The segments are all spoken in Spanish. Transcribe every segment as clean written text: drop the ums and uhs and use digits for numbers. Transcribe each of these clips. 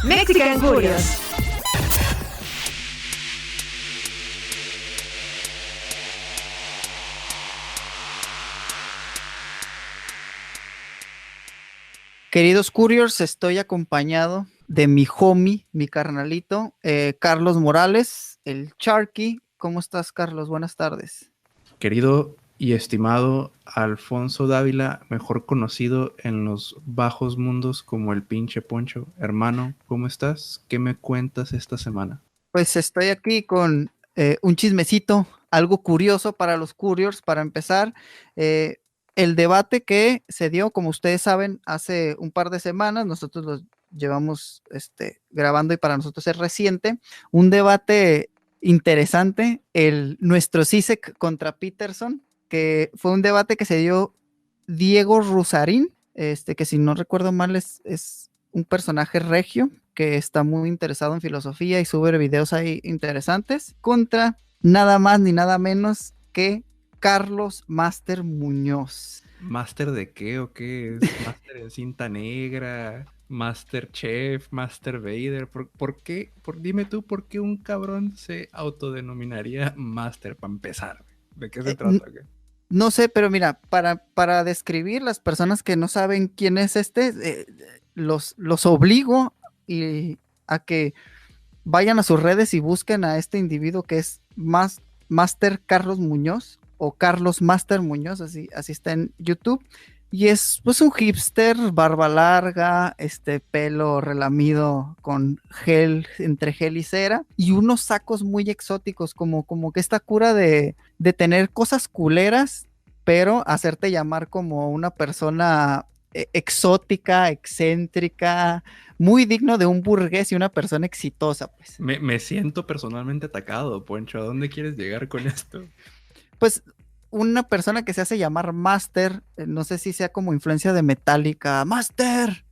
Mexican Curious. Queridos Curious, estoy acompañado de mi homie, mi carnalito, Carlos Morales, el Sharky. ¿Cómo estás, Carlos? Buenas tardes. Querido y estimado Alfonso Dávila, mejor conocido en los bajos mundos como el pinche Poncho. Hermano, ¿cómo estás? ¿Qué me cuentas esta semana? Pues estoy aquí con un chismecito, algo curioso para los Curious. Para empezar, el debate que se dio, como ustedes saben, hace un par de semanas, nosotros lo llevamos grabando y para nosotros es reciente, un debate interesante, nuestro Cícek contra Peterson, que fue un debate que se dio Diego Rusarín, que si no recuerdo mal es un personaje regio que está muy interesado en filosofía y sube videos ahí interesantes, contra nada más ni nada menos que Carlos Master Muñoz. ¿Máster de qué o qué? ¿Es máster en cinta negra? ¿Master Chef? ¿Master Vader? ¿Por qué? Dime tú, ¿por qué un cabrón se autodenominaría máster para empezar? ¿De qué se trata? ¿Qué? No sé, pero mira, para describir las personas que no saben quién es los obligo a que vayan a sus redes y busquen a este individuo que es Master Carlos Muñoz o Carlos Master Muñoz, así está en YouTube. Y es pues un hipster, barba larga, pelo relamido con gel, entre gel y cera, y unos sacos muy exóticos, como que esta cura de tener cosas culeras, pero hacerte llamar como una persona exótica, excéntrica, muy digno de un burgués y una persona exitosa, pues. Me siento personalmente atacado, Poncho. ¿A dónde quieres llegar con esto? Pues una persona que se hace llamar Master, no sé si sea como influencia de Metallica, Master,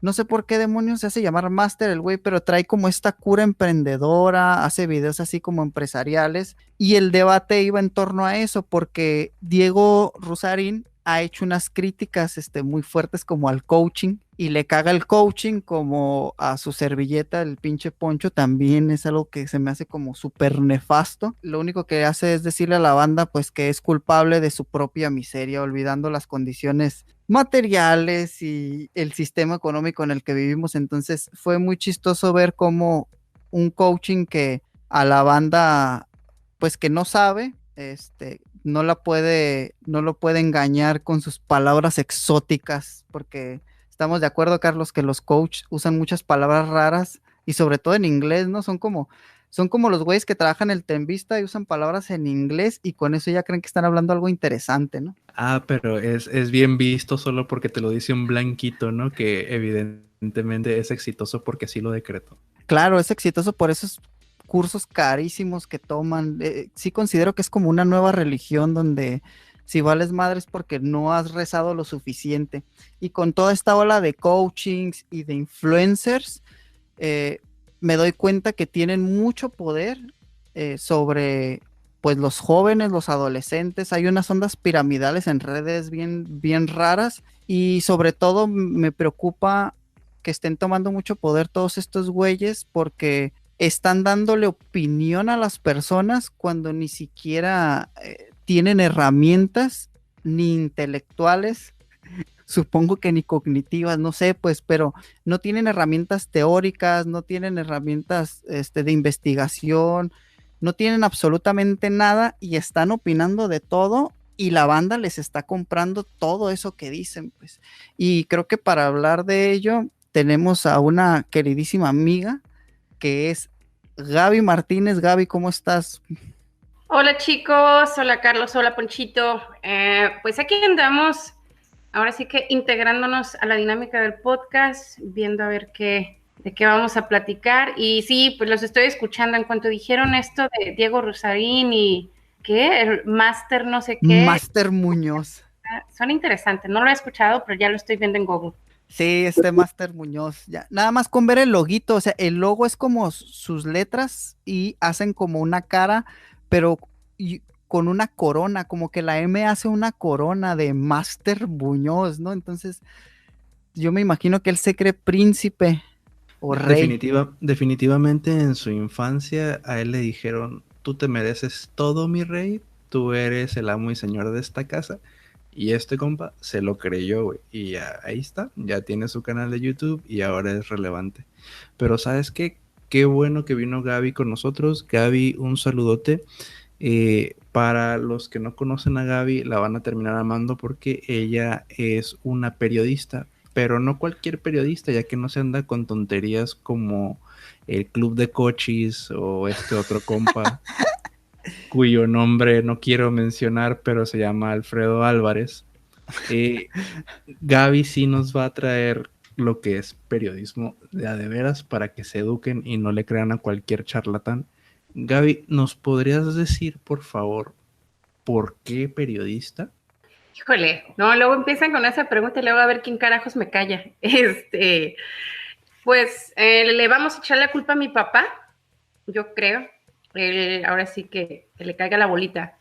no sé por qué demonios se hace llamar Master el güey, pero trae como esta cura emprendedora, hace videos así como empresariales, y el debate iba en torno a eso, porque Diego Rusarín ha hecho unas críticas muy fuertes como al coaching, y le caga el coaching como a su servilleta, el pinche Poncho, también es algo que se me hace como súper nefasto. Lo único que hace es decirle a la banda pues que es culpable de su propia miseria, olvidando las condiciones materiales y el sistema económico en el que vivimos. Entonces fue muy chistoso ver cómo un coaching que a la banda pues que no sabe, no lo puede engañar con sus palabras exóticas, porque estamos de acuerdo, Carlos, que los coaches usan muchas palabras raras y sobre todo en inglés, ¿no? Son como los güeyes que trabajan el Tenvista y usan palabras en inglés y con eso ya creen que están hablando algo interesante, ¿no? Ah, pero es bien visto solo porque te lo dice un blanquito, ¿no? Que evidentemente es exitoso porque así lo decretó. Claro, es exitoso por esos cursos carísimos que toman. Sí considero que es como una nueva religión donde si vales madres porque no has rezado lo suficiente. Y con toda esta ola de coachings y de influencers, me doy cuenta que tienen mucho poder sobre pues los jóvenes, los adolescentes. Hay unas ondas piramidales en redes bien, bien raras, y sobre todo me preocupa que estén tomando mucho poder todos estos güeyes porque están dándole opinión a las personas cuando ni siquiera tienen herramientas ni intelectuales, supongo que ni cognitivas, no sé, pues, pero no tienen herramientas teóricas, no tienen herramientas de investigación, no tienen absolutamente nada y están opinando de todo, y la banda les está comprando todo eso que dicen, pues. Y creo que para hablar de ello tenemos a una queridísima amiga que es Gaby Martínez. Gaby, ¿cómo estás? Hola chicos, hola Carlos, hola Ponchito. Pues aquí andamos, ahora sí que integrándonos a la dinámica del podcast, viendo a ver de qué vamos a platicar. Y sí, pues los estoy escuchando en cuanto dijeron esto de Diego Rusarín y ¿qué? El Máster no sé qué. Master Muñoz. Suena interesante, no lo he escuchado, pero ya lo estoy viendo en Google. Sí, Master Muñoz, ya, nada más con ver el loguito, o sea, el logo es como sus letras y hacen como una cara, pero con una corona, como que la M hace una corona de Master Muñoz, ¿no? Entonces, yo me imagino que él se cree príncipe o rey. Definitivamente en su infancia a él le dijeron, tú te mereces todo, mi rey, tú eres el amo y señor de esta casa. Y este compa se lo creyó, güey. Y ya ahí está, ya tiene su canal de YouTube y ahora es relevante. Pero ¿sabes qué? Qué bueno que vino Gaby con nosotros. Gaby, un saludote. Para los que no conocen a Gaby, la van a terminar amando porque ella es una periodista, pero no cualquier periodista, ya que no se anda con tonterías como el Club de Cochis o este otro compa, cuyo nombre no quiero mencionar, pero se llama Alfredo Álvarez. Gaby sí nos va a traer lo que es periodismo de a de veras para que se eduquen y no le crean a cualquier charlatán. Gaby, ¿nos podrías decir, por favor, por qué periodista? Híjole, no, luego empiezan con esa pregunta y luego a ver quién carajos me calla. Pues le vamos a echar la culpa a mi papá, yo creo. Ahora sí que le caiga la bolita.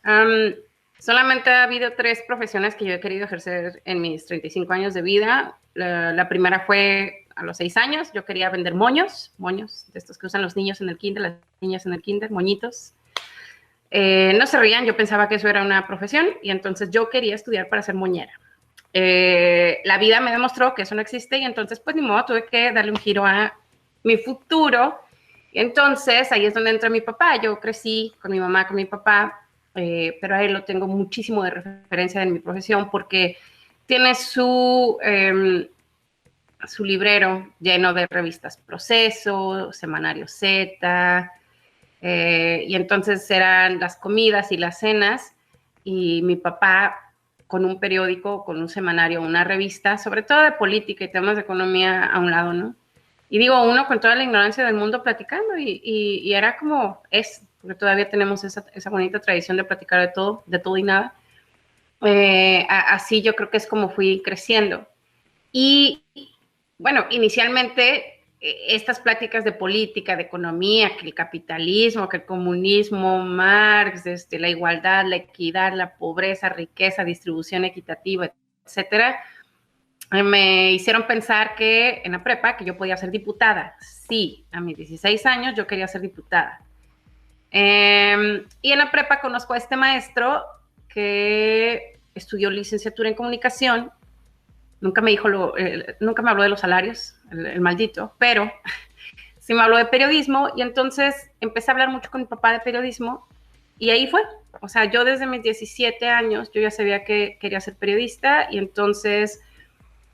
Solamente ha habido 3 profesiones que yo he querido ejercer en mis 35 años de vida. La primera fue a los 6 años. Yo quería vender moños de estos que usan los niños en el kinder, las niñas en el kinder, moñitos. No se rían, yo pensaba que eso era una profesión y entonces yo quería estudiar para ser moñera. La vida me demostró que eso no existe y entonces pues ni modo, tuve que darle un giro a mi futuro. Y entonces ahí es donde entra mi papá. Yo crecí con mi mamá, con mi papá, pero a él lo tengo muchísimo de referencia en mi profesión porque tiene su librero lleno de revistas Proceso, Semanario Z, y entonces eran las comidas y las cenas y mi papá con un periódico, con un semanario, una revista, sobre todo de política y temas de economía a un lado, ¿no? Y digo, uno con toda la ignorancia del mundo platicando y era como porque todavía tenemos esa bonita tradición de platicar de todo y nada. Así yo creo que es como fui creciendo. Y bueno, inicialmente estas pláticas de política, de economía, que el capitalismo, que el comunismo, Marx, la igualdad, la equidad, la pobreza, riqueza, distribución equitativa, etcétera, me hicieron pensar que en la prepa que yo podía ser diputada. Sí, a mis 16 años yo quería ser diputada. Y en la prepa conozco a este maestro que estudió licenciatura en comunicación. Nunca me habló de los salarios, el maldito, pero sí me habló de periodismo y entonces empecé a hablar mucho con mi papá de periodismo y ahí fue. O sea, yo desde mis 17 años yo ya sabía que quería ser periodista y entonces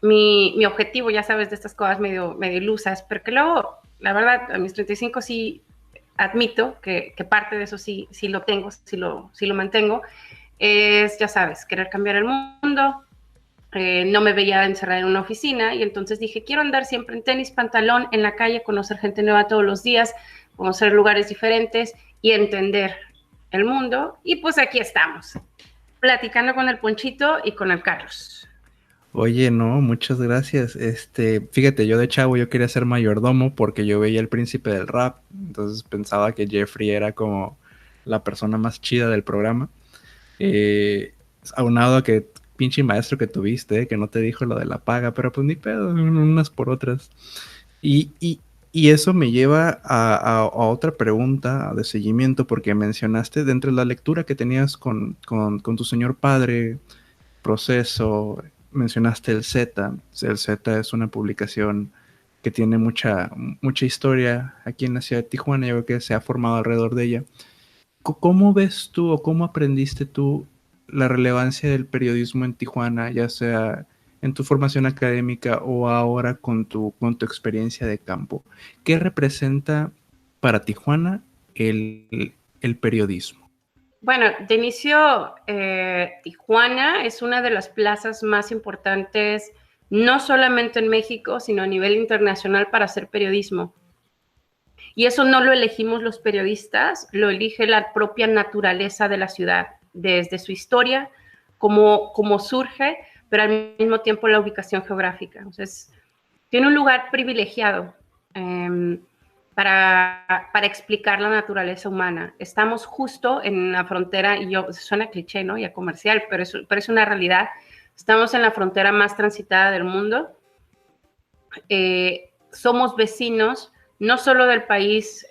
mi objetivo, ya sabes, de estas cosas medio ilusas, pero que luego, la verdad, a mis 35 sí admito que parte de eso sí lo tengo, sí lo mantengo, es, ya sabes, querer cambiar el mundo. No me veía encerrada en una oficina y entonces dije, quiero andar siempre en tenis, pantalón, en la calle, conocer gente nueva todos los días, conocer lugares diferentes y entender el mundo. Y pues aquí estamos, platicando con el Ponchito y con el Carlos. Oye, no, muchas gracias. Fíjate, yo de chavo yo quería ser mayordomo porque yo veía El Príncipe del Rap, entonces pensaba que Jeffrey era como la persona más chida del programa. Aunado a que pinche maestro que tuviste, que no te dijo lo de la paga, pero pues ni pedo, unas por otras. Y eso me lleva a otra pregunta de seguimiento, porque mencionaste dentro de la lectura que tenías con tu señor padre, Proceso, mencionaste el Z. El Z es una publicación que tiene mucha historia aquí en la ciudad de Tijuana, yo creo que se ha formado alrededor de ella. ¿Cómo ves tú o cómo aprendiste tú la relevancia del periodismo en Tijuana, ya sea en tu formación académica o ahora con tu experiencia de campo? ¿Qué representa para Tijuana el periodismo? Bueno, de inicio, Tijuana es una de las plazas más importantes, no solamente en México, sino a nivel internacional para hacer periodismo. Y eso no lo elegimos los periodistas, lo elige la propia naturaleza de la ciudad, desde su historia, cómo surge, pero al mismo tiempo la ubicación geográfica. Entonces, tiene un lugar privilegiado para explicar la naturaleza humana. Estamos justo en la frontera, y suena cliché, ¿no? Y a comercial, pero es una realidad. Estamos en la frontera más transitada del mundo. somos vecinos, no solo del país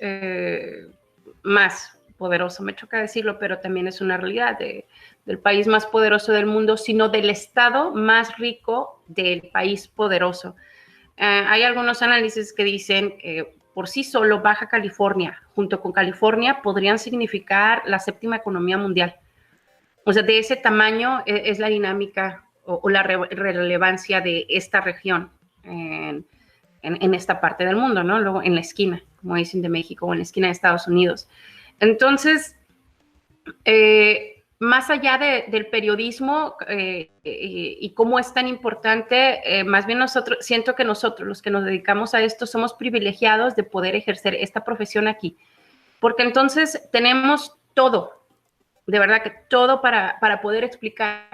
más poderoso, me choca decirlo, pero también es una realidad del país más poderoso del mundo, sino del estado más rico del país poderoso. Hay algunos análisis que dicen que por sí solo Baja California, junto con California, podrían significar la 7ª economía mundial. O sea, de ese tamaño es la dinámica o la relevancia de esta región en esta parte del mundo, ¿no? Luego en la esquina, como dicen, de México, o en la esquina de Estados Unidos. Entonces, más allá del periodismo y cómo es tan importante, más bien siento que nosotros, los que nos dedicamos a esto, somos privilegiados de poder ejercer esta profesión aquí, porque entonces tenemos todo, de verdad que todo para poder explicar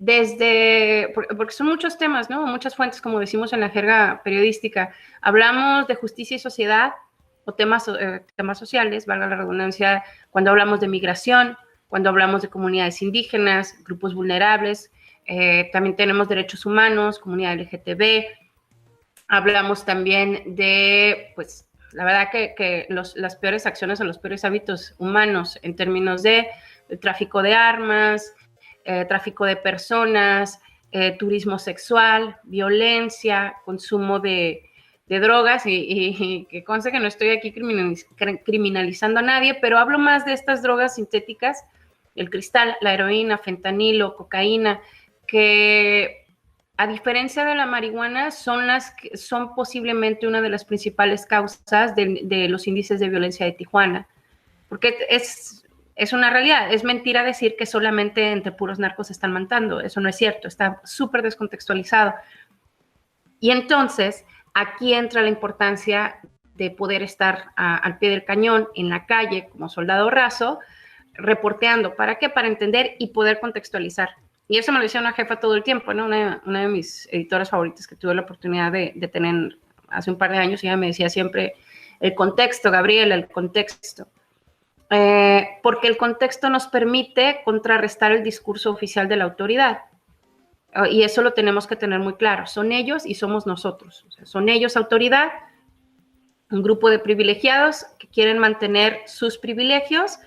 porque son muchos temas, ¿no? Muchas fuentes, como decimos en la jerga periodística. Hablamos de justicia y sociedad o temas sociales, valga la redundancia, cuando hablamos de migración, cuando hablamos de comunidades indígenas, grupos vulnerables, también tenemos derechos humanos, comunidad LGTB, hablamos también de, pues, la verdad que las peores acciones o los peores hábitos humanos en términos de tráfico de armas, tráfico de personas, turismo sexual, violencia, consumo de drogas y que conste que no estoy aquí criminalizando a nadie, pero hablo más de estas drogas sintéticas, el cristal, la heroína, fentanilo, cocaína, que a diferencia de la marihuana son posiblemente una de las principales causas de los índices de violencia de Tijuana, porque es una realidad, es mentira decir que solamente entre puros narcos se están matando, eso no es cierto, está súper descontextualizado. Y entonces, aquí entra la importancia de poder estar al pie del cañón, en la calle, como soldado raso, reporteando. ¿Para qué? Para entender y poder contextualizar. Y eso me lo decía una jefa todo el tiempo, ¿no? Una de mis editoras favoritas que tuve la oportunidad de tener hace un par de años, ella me decía siempre, el contexto, Gabriela, el contexto. Porque el contexto nos permite contrarrestar el discurso oficial de la autoridad. Y eso lo tenemos que tener muy claro. Son ellos y somos nosotros. O sea, son ellos autoridad, un grupo de privilegiados que quieren mantener sus privilegios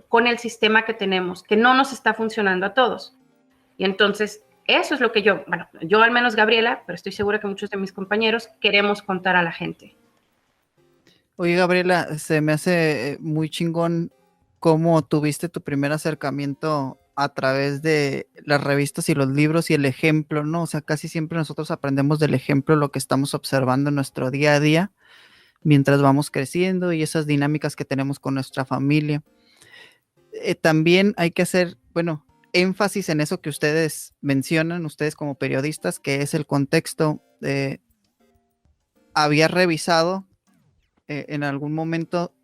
con el sistema que tenemos, que no nos está funcionando a todos. Y entonces, eso es lo que yo al menos Gabriela, pero estoy segura que muchos de mis compañeros queremos contar a la gente. Oye, Gabriela, se me hace muy chingón cómo tuviste tu primer acercamiento a través de las revistas y los libros y el ejemplo, ¿no? O sea, casi siempre nosotros aprendemos del ejemplo lo que estamos observando en nuestro día a día mientras vamos creciendo y esas dinámicas que tenemos con nuestra familia. También hay que hacer, énfasis en eso que ustedes mencionan, ustedes como periodistas, que es el contexto. Había revisado en algún momento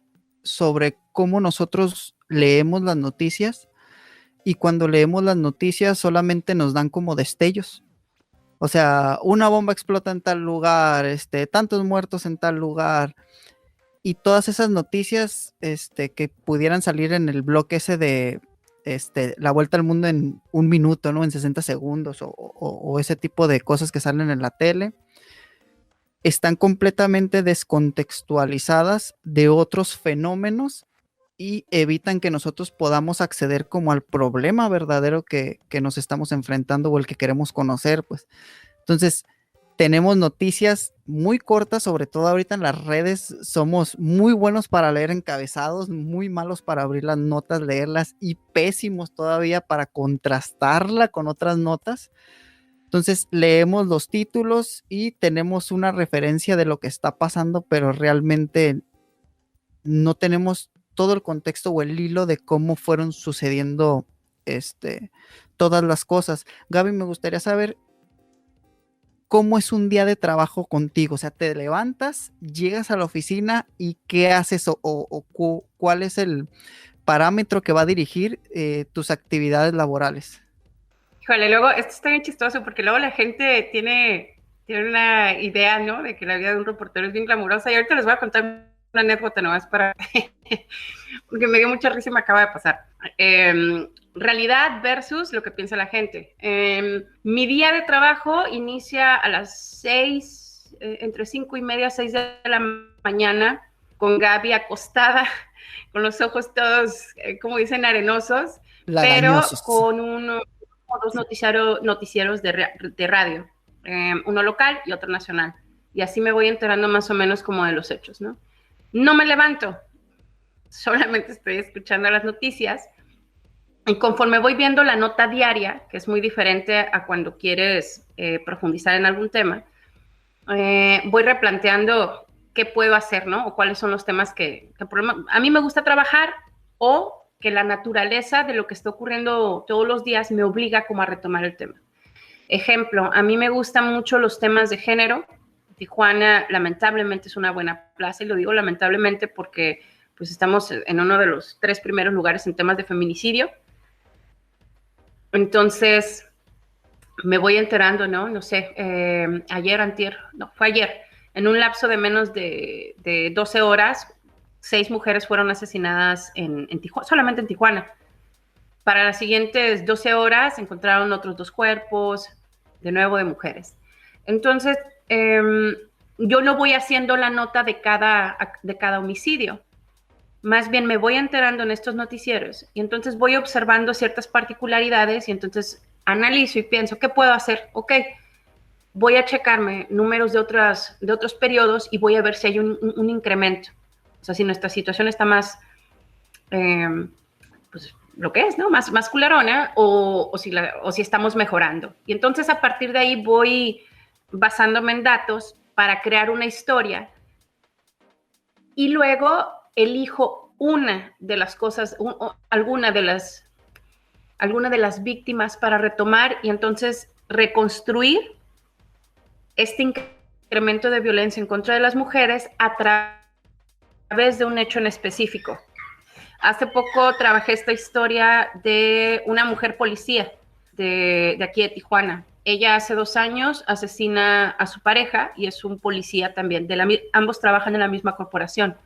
sobre cómo nosotros leemos las noticias y cuando leemos las noticias solamente nos dan como destellos. O sea, una bomba explota en tal lugar, tantos muertos en tal lugar, y todas esas noticias que pudieran salir en el bloque ese de la vuelta al mundo en 1 minuto, ¿no? En 60 segundos o ese tipo de cosas que salen en la tele, están completamente descontextualizadas de otros fenómenos y evitan que nosotros podamos acceder como al problema verdadero que nos estamos enfrentando o el que queremos conocer, pues. Entonces, tenemos noticias muy cortas, sobre todo ahorita en las redes, somos muy buenos para leer encabezados, muy malos para abrir las notas, leerlas y pésimos todavía para contrastarla con otras notas. Entonces leemos los títulos y tenemos una referencia de lo que está pasando, pero realmente no tenemos todo el contexto o el hilo de cómo fueron sucediendo todas las cosas. Gaby, me gustaría saber cómo es un día de trabajo contigo. O sea, te levantas, llegas a la oficina y ¿qué haces o cuál es el parámetro que va a dirigir tus actividades laborales? Híjole, luego, esto está bien chistoso porque luego la gente tiene una idea, ¿no? De que la vida de un reportero es bien glamurosa. Y ahorita les voy a contar una anécdota nomás porque me dio mucha risa y me acaba de pasar. Realidad versus lo que piensa la gente. Mi día de trabajo inicia a las 6 entre 5:30 y 6 de la mañana, con Gaby acostada, con los ojos todos, como dicen, arenosos, Lagañosos. pero con uno o dos noticieros de radio, uno local y otro nacional. Y así me voy enterando más o menos como de los hechos, ¿no? No me levanto, solamente estoy escuchando las noticias. Y conforme voy viendo la nota diaria, que es muy diferente a cuando quieres profundizar en algún tema, voy replanteando qué puedo hacer, ¿no? O cuáles son los temas que a mí me gusta trabajar, o que la naturaleza de lo que está ocurriendo todos los días me obliga como a retomar el tema. Ejemplo, a mí me gustan mucho los temas de género. Tijuana lamentablemente es una buena plaza, y lo digo lamentablemente porque pues estamos en uno de los 3 primeros lugares en temas de feminicidio. Entonces me voy enterando, ¿no? No sé, fue ayer, en un lapso de menos de 12 horas, 6 mujeres fueron asesinadas en Tijuana, solamente en Tijuana. Para las siguientes 12 horas encontraron otros 2 cuerpos, de nuevo de mujeres. Entonces, yo no voy haciendo la nota de cada homicidio. Más bien me voy enterando en estos noticieros, y entonces voy observando ciertas particularidades, y entonces analizo y pienso, ¿qué puedo hacer? Ok, voy a checarme números de otros periodos y voy a ver si hay un incremento. O sea, si nuestra situación está más, pues lo que es, ¿no? Más culerona, o si estamos mejorando. Y entonces a partir de ahí voy basándome en datos para crear una historia, y luego elijo una de las cosas, alguna de las víctimas para retomar, y entonces reconstruir este incremento de violencia en contra de las mujeres a través de un hecho en específico. Hace poco trabajé esta historia de una mujer policía de aquí de Tijuana. Ella hace 2 años asesina a su pareja, y es un policía también. Ambos trabajan en la misma corporación.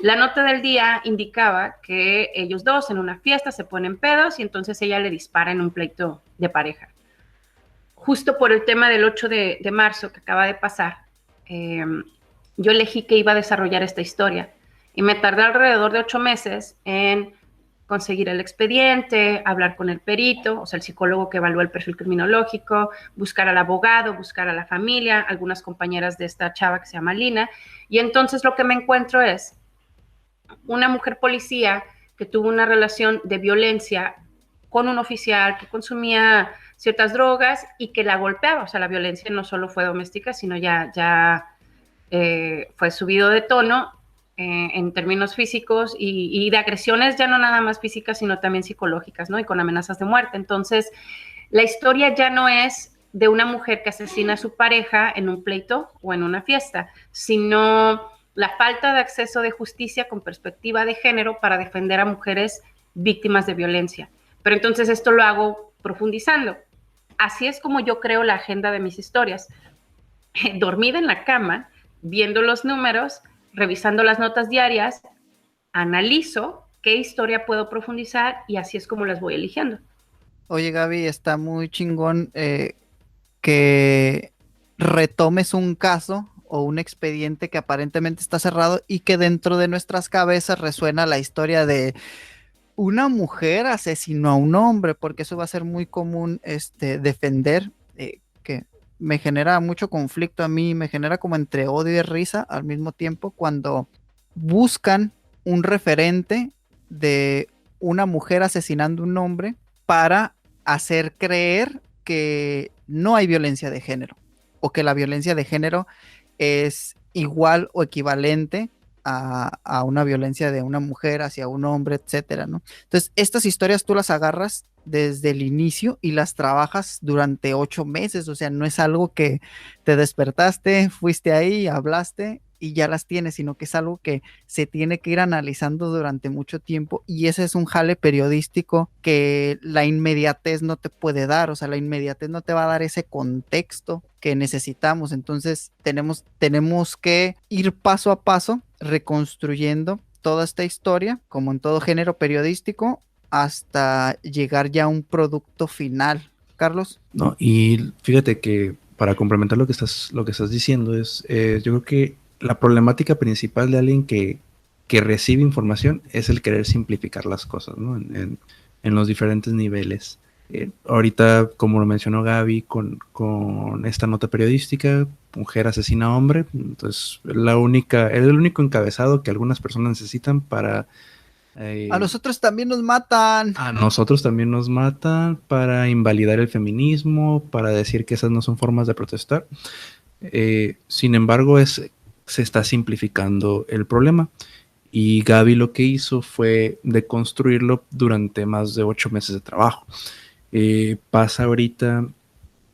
La nota del día indicaba que ellos dos en una fiesta se ponen pedos, y entonces ella le dispara en un pleito de pareja. Justo por el tema del 8 de marzo que acaba de pasar, yo elegí que iba a desarrollar esta historia, y me tardé alrededor de 8 meses en conseguir el expediente, hablar con el perito, o sea, el psicólogo que evalúa el perfil criminológico, buscar al abogado, buscar a la familia, algunas compañeras de esta chava que se llama Lina, y entonces lo que me encuentro es una mujer policía que tuvo una relación de violencia con un oficial que consumía ciertas drogas y que la golpeaba. O sea, la violencia no solo fue doméstica, sino ya fue subido de tono en términos físicos, y de agresiones ya no nada más físicas, sino también psicológicas, ¿no? Y con amenazas de muerte. Entonces, la historia ya no es de una mujer que asesina a su pareja en un pleito o en una fiesta, sino la falta de acceso de justicia con perspectiva de género para defender a mujeres víctimas de violencia. Pero entonces esto lo hago profundizando. Así es como yo creo la agenda de mis historias. Dormida en la cama, viendo los números, revisando las notas diarias, analizo qué historia puedo profundizar, y así es como las voy eligiendo. Oye, Gaby, está muy chingón que retomes un caso o un expediente que aparentemente está cerrado, y que dentro de nuestras cabezas resuena la historia de una mujer asesinó a un hombre, porque eso va a ser muy común defender, que me genera mucho conflicto a mí, me genera como entre odio y risa al mismo tiempo cuando buscan un referente de una mujer asesinando a un hombre para hacer creer que no hay violencia de género, o que la violencia de género es igual o equivalente a una violencia de una mujer hacia un hombre, etcétera, ¿no? Entonces, estas historias tú las agarras desde el inicio y las trabajas durante 8 meses, o sea, no es algo que te despertaste, fuiste ahí, hablaste y ya las tienes, sino que es algo que se tiene que ir analizando durante mucho tiempo, y ese es un jale periodístico que la inmediatez no te puede dar. O sea, la inmediatez no te va a dar ese contexto que necesitamos. Entonces tenemos que ir paso a paso reconstruyendo toda esta historia, como en todo género periodístico, hasta llegar ya a un producto final. Carlos. No, y fíjate que para complementar lo que estás diciendo, yo creo que la problemática principal de alguien que recibe información es el querer simplificar las cosas, ¿no? En los diferentes niveles. Ahorita, como lo mencionó Gaby, con esta nota periodística, mujer asesina a hombre, entonces es el único encabezado que algunas personas necesitan para... a nosotros también nos matan. A nosotros también nos matan para invalidar el feminismo, para decir que esas no son formas de protestar. Sin embargo, se está simplificando el problema. Y Gaby lo que hizo fue deconstruirlo durante más de 8 meses de trabajo. Pasa ahorita,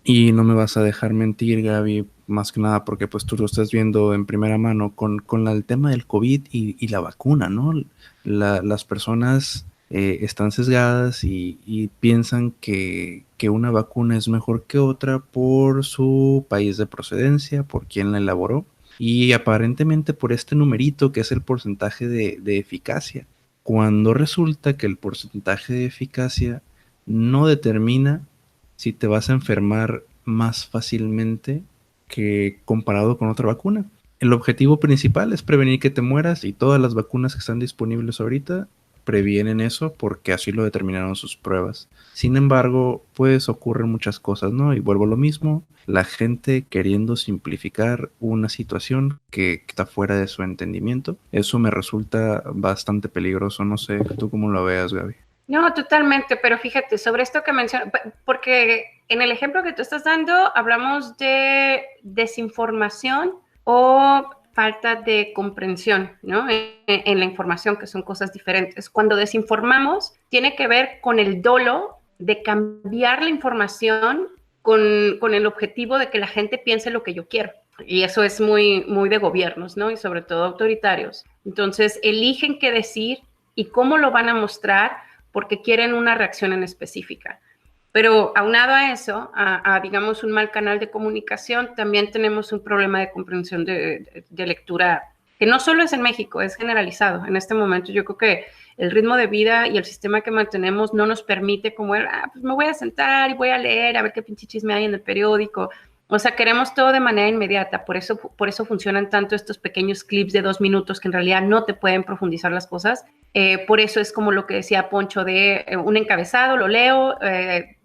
y no me vas a dejar mentir, Gaby, más que nada porque pues tú lo estás viendo en primera mano con el tema del COVID y la vacuna, ¿no? Las personas están sesgadas y piensan que una vacuna es mejor que otra por su país de procedencia, por quien la elaboró, y aparentemente por este numerito que es el porcentaje de eficacia, cuando resulta que el porcentaje de eficacia no determina si te vas a enfermar más fácilmente que comparado con otra vacuna. El objetivo principal es prevenir que te mueras, y todas las vacunas que están disponibles ahorita previenen eso porque así lo determinaron sus pruebas. Sin embargo, pues ocurren muchas cosas, ¿no? Y vuelvo a lo mismo, la gente queriendo simplificar una situación que está fuera de su entendimiento. Eso me resulta bastante peligroso. No sé, ¿tú cómo lo veas, Gaby? No, totalmente, pero fíjate, sobre esto que mencionas, porque en el ejemplo que tú estás dando hablamos de desinformación o falta de comprensión, ¿no? En la información, que son cosas diferentes. Cuando desinformamos, tiene que ver con el dolo de cambiar la información con el objetivo de que la gente piense lo que yo quiero. Y eso es muy, muy de gobiernos, ¿no? Y sobre todo autoritarios. Entonces, eligen qué decir y cómo lo van a mostrar porque quieren una reacción en específica. Pero aunado a eso, digamos, un mal canal de comunicación, también tenemos un problema de comprensión de lectura, que no solo es en México, es generalizado. En este momento yo creo que el ritmo de vida y el sistema que mantenemos no nos permite como pues me voy a sentar y voy a leer, a ver qué pinche chisme hay en el periódico. O sea, queremos todo de manera inmediata, por eso funcionan tanto estos pequeños clips de 2 minutos que en realidad no te pueden profundizar las cosas. Por eso es como lo que decía Poncho de un encabezado, lo leo,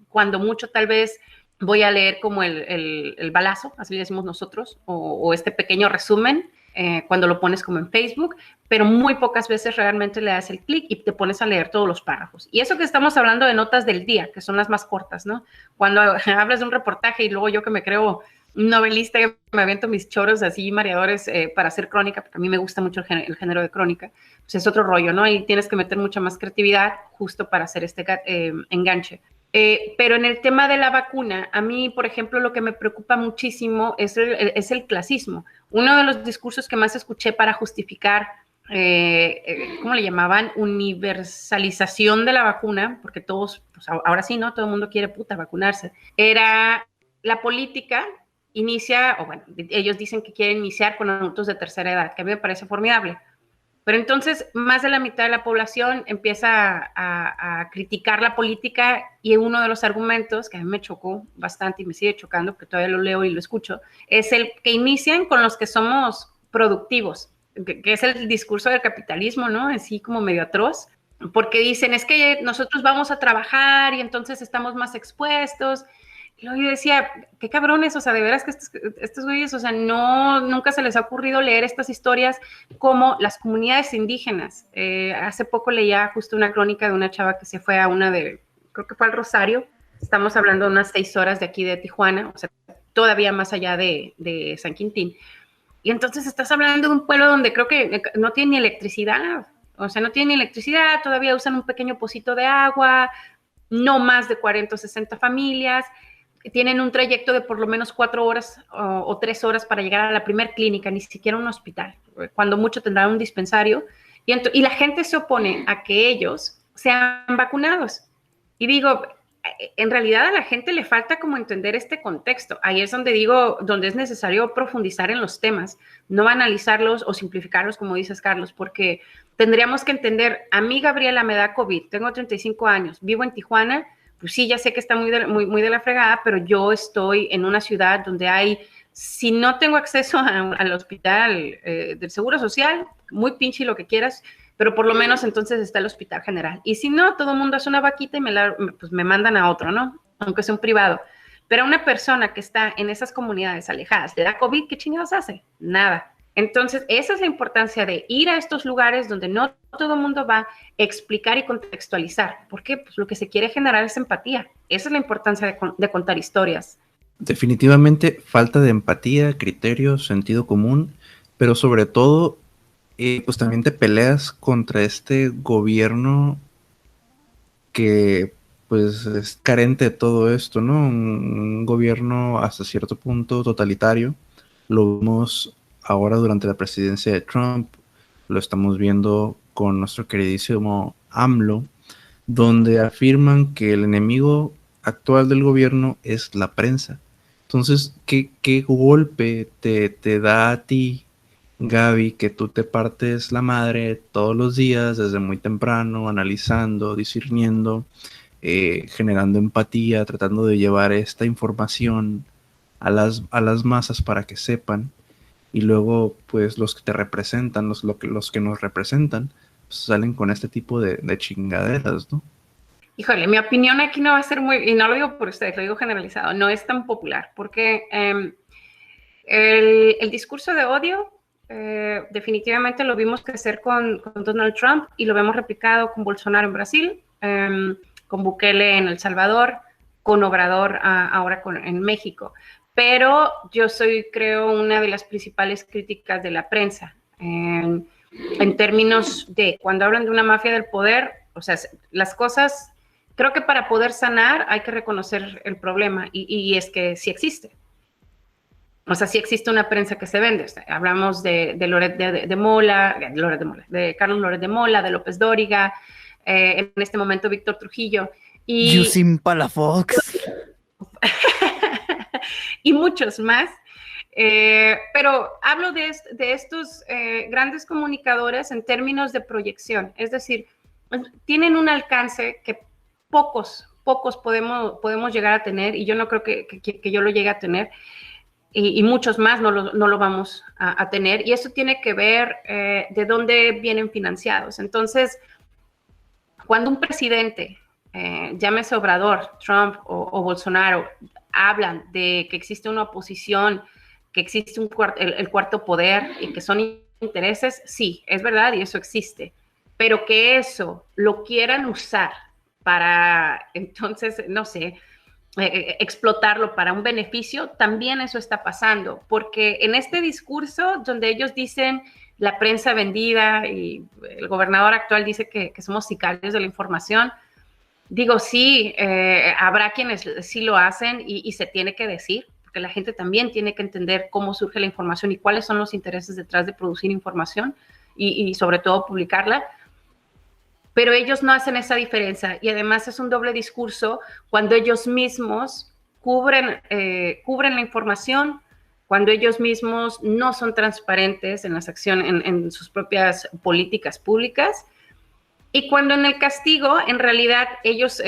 cuando mucho tal vez voy a leer como el balazo, así le decimos nosotros, o este pequeño resumen, cuando lo pones como en Facebook, pero muy pocas veces realmente le das el clic y te pones a leer todos los párrafos. Y eso que estamos hablando de notas del día, que son las más cortas, ¿no? Cuando hablas de un reportaje y luego yo que me creo novelista, me aviento mis choros así mareadores para hacer crónica, porque a mí me gusta mucho el género de crónica, pues es otro rollo, ¿no? Y tienes que meter mucha más creatividad justo para hacer este enganche. Pero en el tema de la vacuna, a mí, por ejemplo, lo que me preocupa muchísimo es el clasismo. Uno de los discursos que más escuché para justificar, ¿cómo le llamaban? Universalización de la vacuna, porque todos, pues ahora sí, ¿no? Todo el mundo quiere vacunarse. Era la política inicia, o bueno, ellos dicen que quieren iniciar con adultos de tercera edad, que a mí me parece formidable. Pero entonces más de la mitad de la población empieza a criticar la política, y uno de los argumentos que a mí me chocó bastante y me sigue chocando, porque todavía lo leo y lo escucho, es el que inician con los que somos productivos, que es el discurso del capitalismo, ¿no? Así como medio atroz, porque dicen, es que nosotros vamos a trabajar y entonces estamos más expuestos. Y luego yo decía, qué cabrones, o sea, de veras que estos güeyes, o sea, nunca se les ha ocurrido leer estas historias como las comunidades indígenas. Hace poco leía justo una crónica de una chava que se fue a creo que fue al Rosario, estamos hablando de unas 6 horas de aquí de Tijuana, o sea, todavía más allá de San Quintín. Y entonces estás hablando de un pueblo donde creo que no tiene ni electricidad, o sea, no tiene ni electricidad, todavía usan un pequeño pocito de agua, no más de 40 o 60 familias, tienen un trayecto de por lo menos 4 horas o 3 horas para llegar a la primer clínica, ni siquiera un hospital, cuando mucho tendrán un dispensario, y la gente se opone a que ellos sean vacunados. Y digo, en realidad a la gente le falta como entender este contexto. Ahí es donde digo, donde es necesario profundizar en los temas, no banalizarlos o simplificarlos, como dices, Carlos, porque tendríamos que entender, a mí Gabriela me da COVID, tengo 35 años, vivo en Tijuana, pues sí, ya sé que está muy de la fregada, pero yo estoy en una ciudad donde hay, si no tengo acceso al hospital del Seguro Social, muy pinche lo que quieras, pero por lo menos entonces está el Hospital General. Y si no, todo el mundo hace una vaquita y pues me mandan a otro, ¿no? Aunque sea un privado. Pero a una persona que está en esas comunidades alejadas, ¿le da COVID? ¿Qué chingados hace? Nada. Entonces, esa es la importancia de ir a estos lugares donde no todo el mundo va a explicar y contextualizar. ¿Por qué? Pues lo que se quiere generar es empatía. Esa es la importancia de contar historias. Definitivamente falta de empatía, criterio, sentido común, pero sobre todo, pues también te peleas contra este gobierno que pues es carente de todo esto, ¿no? Un gobierno hasta cierto punto totalitario. Lo vimos ahora durante la presidencia de Trump, lo estamos viendo con nuestro queridísimo AMLO, donde afirman que el enemigo actual del gobierno es la prensa. Entonces, ¿qué golpe te da a ti, Gaby, que tú te partes la madre todos los días desde muy temprano, analizando, discerniendo, generando empatía, tratando de llevar esta información a las masas para que sepan, y luego pues los que te representan, los que nos representan, pues, salen con este tipo de chingaderas, ¿no? Híjole, mi opinión aquí no va a ser muy, y no lo digo por ustedes, lo digo generalizado, no es tan popular, porque el discurso de odio definitivamente lo vimos crecer con Donald Trump y lo vemos replicado con Bolsonaro en Brasil, con Bukele en El Salvador, con Obrador ahora en México. Pero yo creo, una de las principales críticas de la prensa en términos de cuando hablan de una mafia del poder, o sea, las cosas, creo que para poder sanar hay que reconocer el problema y es que sí existe. O sea, sí existe una prensa que se vende. O sea, hablamos de Carlos Loret de Mola, de López Dóriga, en este momento Víctor Trujillo. Yusim Palafox. Y muchos más. Pero hablo de estos grandes comunicadores en términos de proyección. Es decir, tienen un alcance que pocos podemos llegar a tener, y yo no creo que yo lo llegue a tener. Y muchos más no lo vamos a tener. Y eso tiene que ver de dónde vienen financiados. Entonces, cuando un presidente, llámese Obrador, Trump o Bolsonaro, hablan de que existe una oposición, que existe el cuarto poder y que son intereses, sí, es verdad y eso existe. Pero que eso lo quieran usar para, entonces, no sé, explotarlo para un beneficio, también eso está pasando, porque en este discurso donde ellos dicen la prensa vendida y el gobernador actual dice que somos sicarios de la información, digo, sí, habrá quienes sí lo hacen y se tiene que decir, porque la gente también tiene que entender cómo surge la información y cuáles son los intereses detrás de producir información y sobre todo publicarla. Pero ellos no hacen esa diferencia y además es un doble discurso cuando ellos mismos cubren la información, cuando ellos mismos no son transparentes en las acciones, en sus propias políticas públicas, y cuando en el castigo en realidad ellos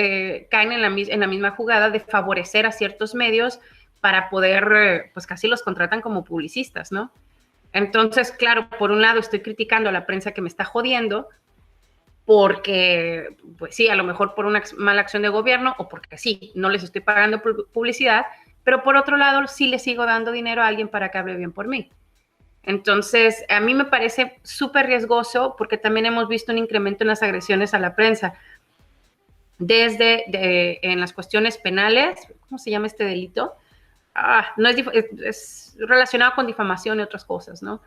caen en la misma jugada de favorecer a ciertos medios para poder, pues casi los contratan como publicistas, ¿no? Entonces, claro, por un lado estoy criticando a la prensa que me está jodiendo, porque, pues sí, a lo mejor por una mala acción de gobierno o porque sí, no les estoy pagando publicidad, pero por otro lado sí les sigo dando dinero a alguien para que hable bien por mí. Entonces, a mí me parece súper riesgoso porque también hemos visto un incremento en las agresiones a la prensa, desde en las cuestiones penales, ¿cómo se llama este delito? No es relacionado con difamación y otras cosas, ¿no?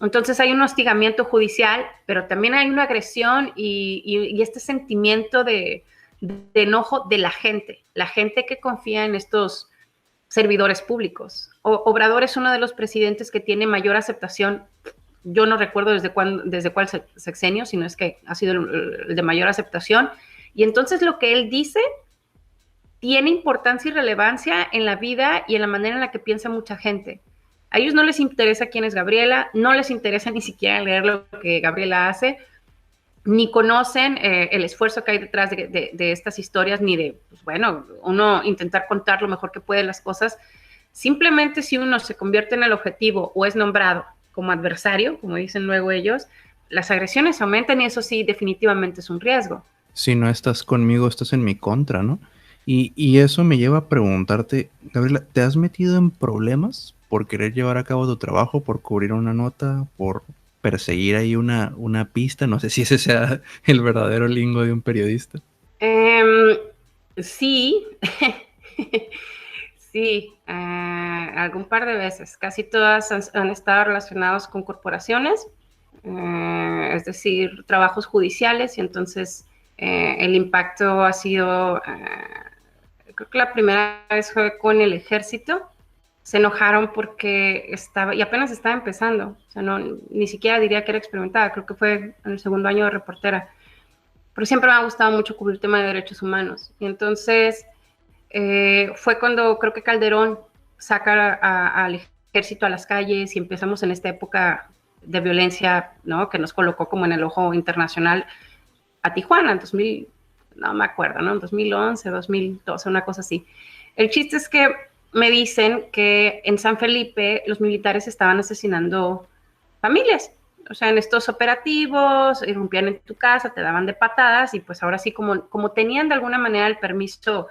Entonces hay un hostigamiento judicial, pero también hay una agresión y este sentimiento de enojo de la gente que confía en estos servidores públicos. Obrador es uno de los presidentes que tiene mayor aceptación. Yo no recuerdo desde cuál sexenio, sino es que ha sido el de mayor aceptación. Y entonces lo que él dice tiene importancia y relevancia en la vida y en la manera en la que piensa mucha gente. A ellos no les interesa quién es Gabriela, no les interesa ni siquiera leer lo que Gabriela hace, ni conocen el esfuerzo que hay detrás de estas historias, ni de, pues bueno, uno intentar contar lo mejor que puede las cosas. Simplemente si uno se convierte en el objetivo o es nombrado como adversario, como dicen luego ellos, las agresiones aumentan y eso sí definitivamente es un riesgo. Si no estás conmigo, estás en mi contra, ¿no? Y eso me lleva a preguntarte, Gabriela, ¿te has metido en problemas por querer llevar a cabo tu trabajo, por cubrir una nota, por perseguir ahí una pista? No sé si ese sea el verdadero lingo de un periodista. Sí, sí, algún par de veces. Casi todas han estado relacionadas con corporaciones, es decir, trabajos judiciales, y entonces el impacto ha sido, creo que la primera vez fue con el ejército. Se enojaron porque estaba, y apenas estaba empezando, o sea, no, ni siquiera diría que era experimentada, creo que fue en el segundo año de reportera, pero siempre me ha gustado mucho cubrir el tema de derechos humanos. Y entonces fue cuando creo que Calderón saca al ejército a las calles y empezamos en esta época de violencia, ¿no? Que nos colocó como en el ojo internacional a Tijuana en 2000, no me acuerdo, ¿no? En 2011, 2012, una cosa así. El chiste es que me dicen que en San Felipe los militares estaban asesinando familias. O sea, en estos operativos, irrumpían en tu casa, te daban de patadas y pues ahora sí, como tenían de alguna manera el permiso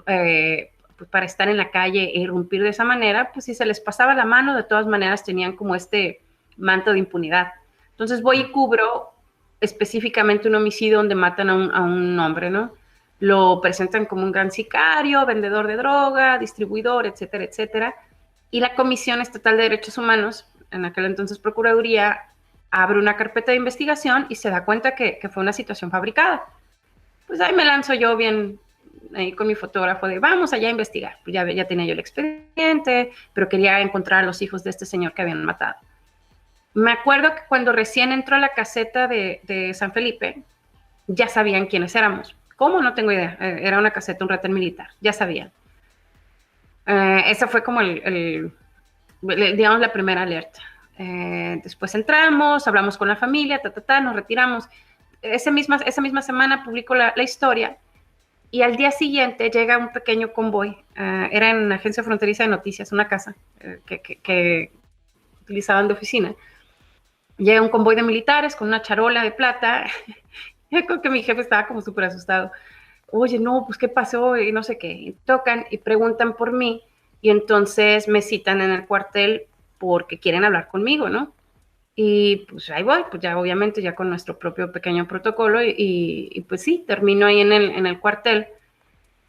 pues para estar en la calle e irrumpir de esa manera, pues si se les pasaba la mano, de todas maneras tenían como este manto de impunidad. Entonces voy y cubro específicamente un homicidio donde matan a un hombre, ¿no? Lo presentan como un gran sicario, vendedor de droga, distribuidor, etcétera, etcétera. Y la Comisión Estatal de Derechos Humanos, en aquel entonces Procuraduría, abre una carpeta de investigación y se da cuenta que fue una situación fabricada. Pues ahí me lanzo yo bien ahí con mi fotógrafo de vamos allá a investigar. Pues ya tenía yo el expediente, pero quería encontrar a los hijos de este señor que habían matado. Me acuerdo que cuando recién entró a la caseta de San Felipe, ya sabían quiénes éramos. ¿Cómo? No tengo idea. Era una caseta, un retén militar. Ya sabían. Esa fue como digamos, la primera alerta. Después entramos, hablamos con la familia, nos retiramos. Esa misma semana publico la historia y al día siguiente llega un pequeño convoy. Era en la Agencia Fronteriza de Noticias, una casa que utilizaban de oficina. Llega un convoy de militares con una charola de plata. Creo que mi jefe estaba como súper asustado. Oye, no, pues, ¿qué pasó? Y no sé qué. Y tocan y preguntan por mí. Y entonces me citan en el cuartel porque quieren hablar conmigo, ¿no? Y pues ahí voy, pues ya obviamente ya con nuestro propio pequeño protocolo. Y pues sí, termino ahí en el cuartel.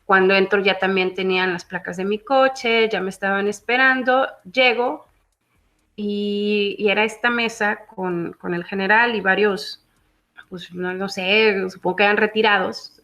Cuando entro ya también tenían las placas de mi coche, ya me estaban esperando. Llego y era esta mesa con el general y varios, pues no sé, supongo que eran retirados,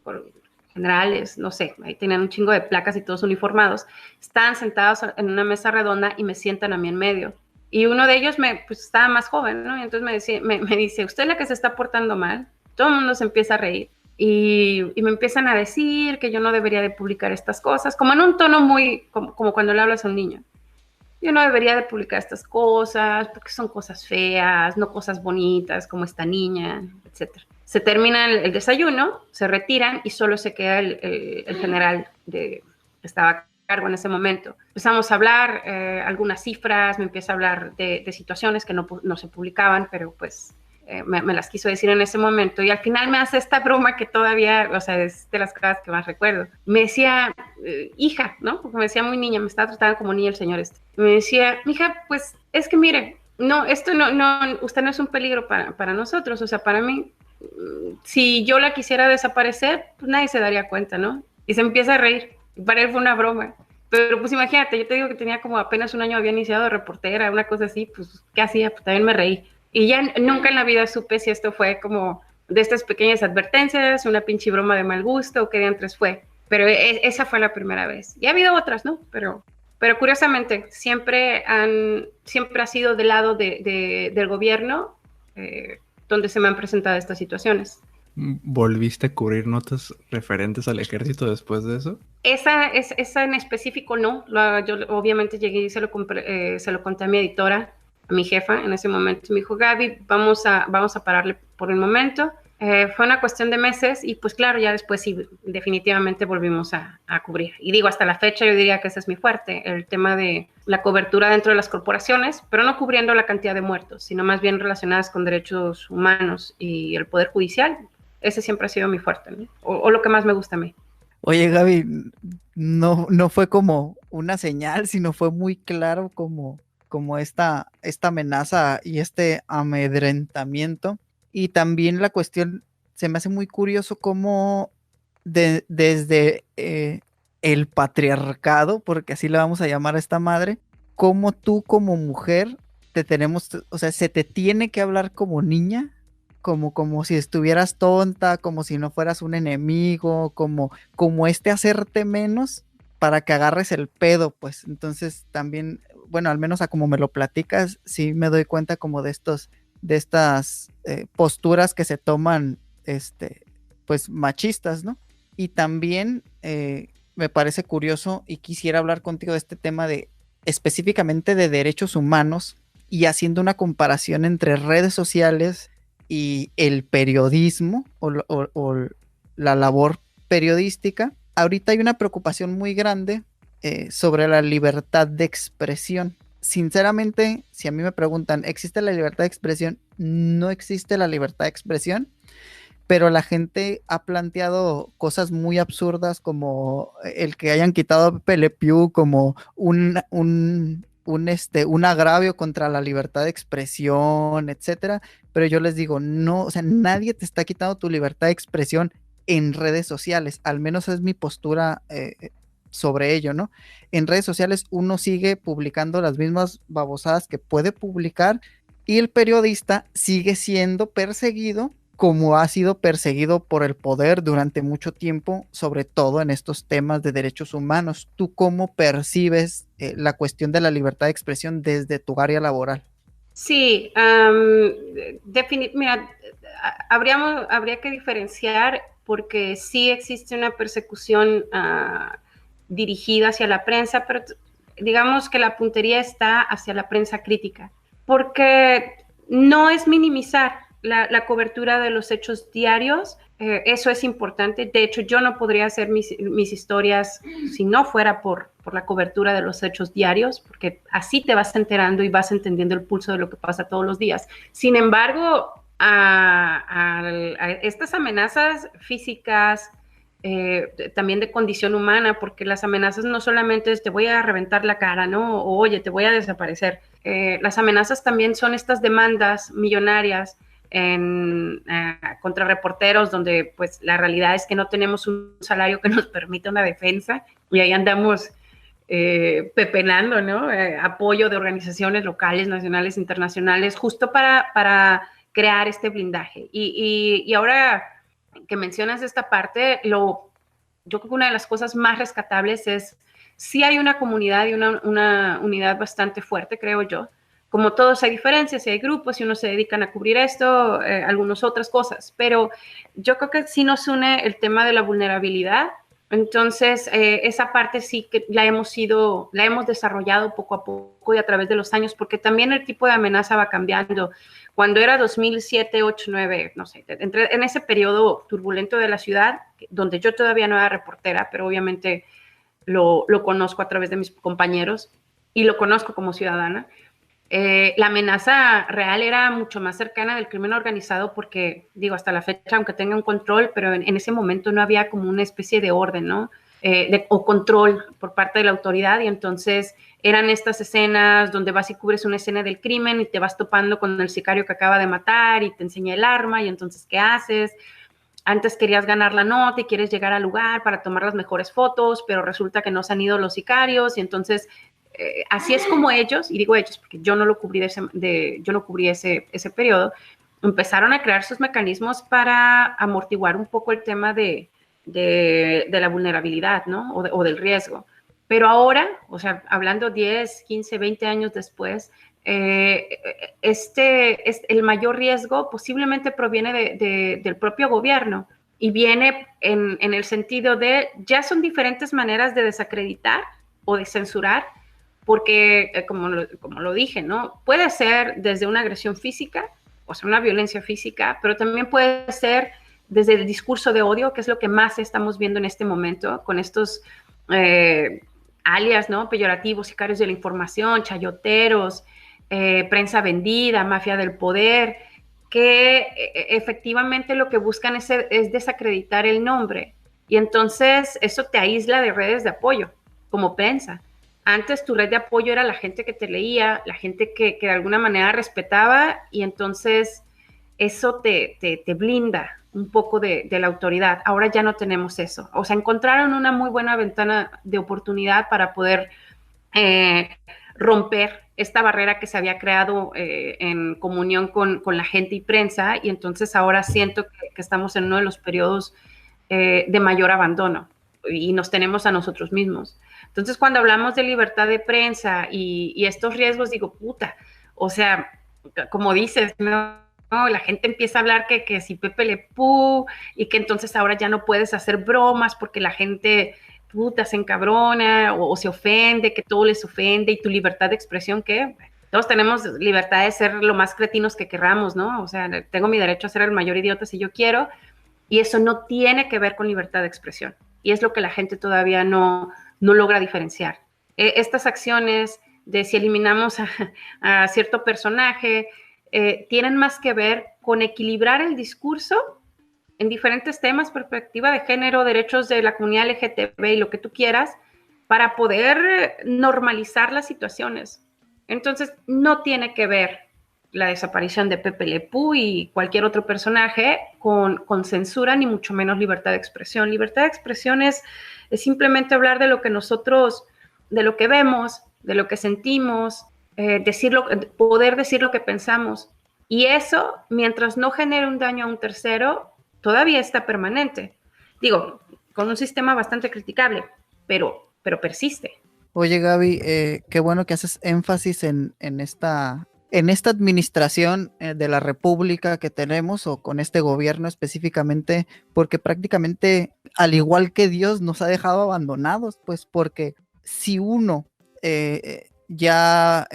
por generales, no sé, ahí tenían un chingo de placas y todos uniformados. Estaban sentados en una mesa redonda y me sientan a mí en medio. Y uno de ellos pues, estaba más joven, ¿no? Y entonces me dice, ¿usted es la que se está portando mal? Todo el mundo se empieza a reír. Y me empiezan a decir que yo no debería de publicar estas cosas, como en un tono muy, como cuando le hablas a un niño. Yo no debería de publicar estas cosas porque son cosas feas, no cosas bonitas como esta niña, etc. Se termina el desayuno, se retiran y solo se queda el general que estaba a cargo en ese momento. Empezamos a hablar algunas cifras, me empieza a hablar de situaciones que no se publicaban, pero pues me las quiso decir en ese momento. Y al final me hace esta broma que todavía, o sea, es de las cosas que más recuerdo. Me decía, hija, ¿no? Porque me decía muy niña, me estaba tratando como niña el señor este. Me decía, hija, pues es que mire, no, esto no, usted no es un peligro para nosotros, o sea, para mí, si yo la quisiera desaparecer, pues nadie se daría cuenta, ¿no? Y se empieza a reír. Para él fue una broma. Pero pues imagínate, yo te digo que tenía como apenas un año, había iniciado de reportera, una cosa así, pues ¿qué hacía? Pues también me reí. Y ya nunca en la vida supe si esto fue como de estas pequeñas advertencias, una pinche broma de mal gusto o qué diantres fue. Pero esa fue la primera vez. Y ha habido otras, ¿no? Pero curiosamente, siempre ha sido del lado del gobierno donde se me han presentado estas situaciones. ¿Volviste a cubrir notas referentes al ejército después de eso? Esa en específico no. Yo obviamente llegué y se lo conté a mi editora, a mi jefa en ese momento. Me dijo, Gaby, vamos a pararle por el momento. Fue una cuestión de meses y pues claro, ya después sí, definitivamente volvimos a cubrir. Y digo, hasta la fecha yo diría que ese es mi fuerte, el tema de la cobertura dentro de las corporaciones, pero no cubriendo la cantidad de muertos, sino más bien relacionadas con derechos humanos y el Poder Judicial. Ese siempre ha sido mi fuerte, ¿no? O lo que más me gusta a mí. Oye, Gaby, no fue como una señal, sino fue muy claro como esta amenaza y este amedrentamiento. Y también la cuestión, se me hace muy curioso cómo desde el patriarcado, porque así le vamos a llamar a esta madre, cómo tú como mujer o sea, se te tiene que hablar como niña, como si estuvieras tonta, como si no fueras un enemigo, como hacerte menos para que agarres el pedo, pues. Entonces también, bueno, al menos a como me lo platicas, sí me doy cuenta como de estas posturas que se toman, pues machistas, ¿no? Y también me parece curioso y quisiera hablar contigo de este tema de específicamente de derechos humanos y haciendo una comparación entre redes sociales y el periodismo o la labor periodística. Ahorita hay una preocupación muy grande sobre la libertad de expresión. Sinceramente, si a mí me preguntan, ¿existe la libertad de expresión? No existe la libertad de expresión, pero la gente ha planteado cosas muy absurdas como el que hayan quitado a Pepe Le Pew como un agravio contra la libertad de expresión, etcétera. Pero yo les digo, no, o sea, nadie te está quitando tu libertad de expresión en redes sociales, al menos es mi postura sobre ello, ¿no? En redes sociales uno sigue publicando las mismas babosadas que puede publicar y el periodista sigue siendo perseguido como ha sido perseguido por el poder durante mucho tiempo, sobre todo en estos temas de derechos humanos. ¿Tú cómo percibes la cuestión de la libertad de expresión desde tu área laboral? Sí, mira, habría que diferenciar porque sí existe una persecución dirigida hacia la prensa, pero digamos que la puntería está hacia la prensa crítica, porque no es minimizar la cobertura de los hechos diarios, eso es importante. De hecho, yo no podría hacer mis historias si no fuera por la cobertura de los hechos diarios, porque así te vas enterando y vas entendiendo el pulso de lo que pasa todos los días. Sin embargo, a estas amenazas físicas, también de condición humana, porque las amenazas no solamente es te voy a reventar la cara, ¿no? O oye, te voy a desaparecer. Las amenazas también son estas demandas millonarias contra reporteros, donde pues la realidad es que no tenemos un salario que nos permita una defensa y ahí andamos pepenando, ¿no? Apoyo de organizaciones locales, nacionales, internacionales, justo para crear este blindaje. Y ahora que mencionas esta parte, yo creo que una de las cosas más rescatables es sí hay una comunidad y una unidad bastante fuerte, creo yo. Como todos hay diferencias y hay grupos y unos se dedican a cubrir esto, algunos otras cosas, pero yo creo que sí nos une el tema de la vulnerabilidad. Entonces, esa parte sí que la hemos desarrollado poco a poco y a través de los años, porque también el tipo de amenaza va cambiando. Cuando era 2007, 8, 9, no sé, en ese periodo turbulento de la ciudad, donde yo todavía no era reportera, pero obviamente lo conozco a través de mis compañeros y lo conozco como ciudadana. La amenaza real era mucho más cercana del crimen organizado porque, digo, hasta la fecha, aunque tenga un control, pero en ese momento no había como una especie de orden, ¿no? O control por parte de la autoridad y entonces eran estas escenas donde vas y cubres una escena del crimen y te vas topando con el sicario que acaba de matar y te enseña el arma y entonces, ¿qué haces? Antes querías ganar la nota y quieres llegar al lugar para tomar las mejores fotos, pero resulta que no se han ido los sicarios y entonces así es como ellos, y digo ellos porque yo no lo cubrí, yo no cubrí ese periodo, empezaron a crear sus mecanismos para amortiguar un poco el tema de la vulnerabilidad, ¿no? O del riesgo. Pero ahora, o sea, hablando 10, 15, 20 años después, el mayor riesgo posiblemente proviene del propio gobierno y viene en el sentido de ya son diferentes maneras de desacreditar o de censurar, porque como lo dije, ¿no? Puede ser desde una agresión física o sea, una violencia física, pero también puede ser desde el discurso de odio, que es lo que más estamos viendo en este momento, con estos alias, ¿no? Peyorativos, sicarios de la información, chayoteros, prensa vendida, mafia del poder, que efectivamente lo que buscan es desacreditar el nombre. Y entonces eso te aísla de redes de apoyo, como prensa. Antes tu red de apoyo era la gente que te leía, la gente que de alguna manera respetaba, y entonces eso te blinda un poco de la autoridad. Ahora ya no tenemos eso. O sea, encontraron una muy buena ventana de oportunidad para poder romper esta barrera que se había creado en comunión con la gente y prensa, y entonces ahora siento que estamos en uno de los periodos de mayor abandono y nos tenemos a nosotros mismos. Entonces, cuando hablamos de libertad de prensa y estos riesgos, digo, puta, o sea, como dices, ¿no? La gente empieza a hablar que si Pepe Le Pew, y que entonces ahora ya no puedes hacer bromas porque la gente, puta, se encabrona o se ofende, que todo les ofende, y tu libertad de expresión, ¿qué? Todos tenemos libertad de ser lo más cretinos que querramos, ¿no? O sea, tengo mi derecho a ser el mayor idiota si yo quiero, y eso no tiene que ver con libertad de expresión. Y es lo que la gente todavía no logra diferenciar. Estas acciones de si eliminamos a cierto personaje tienen más que ver con equilibrar el discurso en diferentes temas, perspectiva de género, derechos de la comunidad LGTB y lo que tú quieras, para poder normalizar las situaciones. Entonces, no tiene que ver la desaparición de Pepe Le Pew y cualquier otro personaje con censura, ni mucho menos libertad de expresión. Libertad de expresión es simplemente hablar de lo que nosotros, de lo que vemos, de lo que sentimos, poder decir lo que pensamos. Y eso, mientras no genere un daño a un tercero, todavía está permanente. Digo, con un sistema bastante criticable, pero persiste. Oye, Gaby, qué bueno que haces énfasis en esta administración de la República que tenemos, o con este gobierno específicamente, porque prácticamente, al igual que Dios, nos ha dejado abandonados, pues porque si uno ya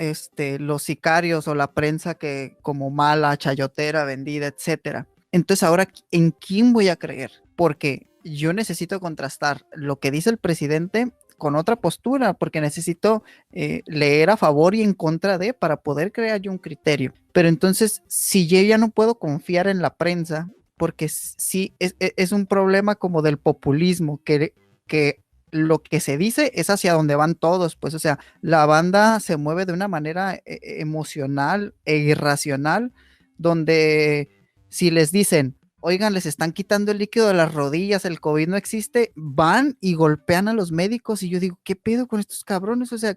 los sicarios o la prensa que como mala, chayotera, vendida, etcétera, entonces ahora ¿en quién voy a creer? Porque yo necesito contrastar lo que dice el presidente con otra postura, porque necesito leer a favor y en contra de, para poder crear yo un criterio. Pero entonces, si yo ya no puedo confiar en la prensa, porque sí es un problema como del populismo, que lo que se dice es hacia donde van todos, pues, o sea, la banda se mueve de una manera emocional e irracional, donde si les dicen, oigan, les están quitando el líquido de las rodillas, el COVID no existe, van y golpean a los médicos, y yo digo, ¿qué pedo con estos cabrones? O sea,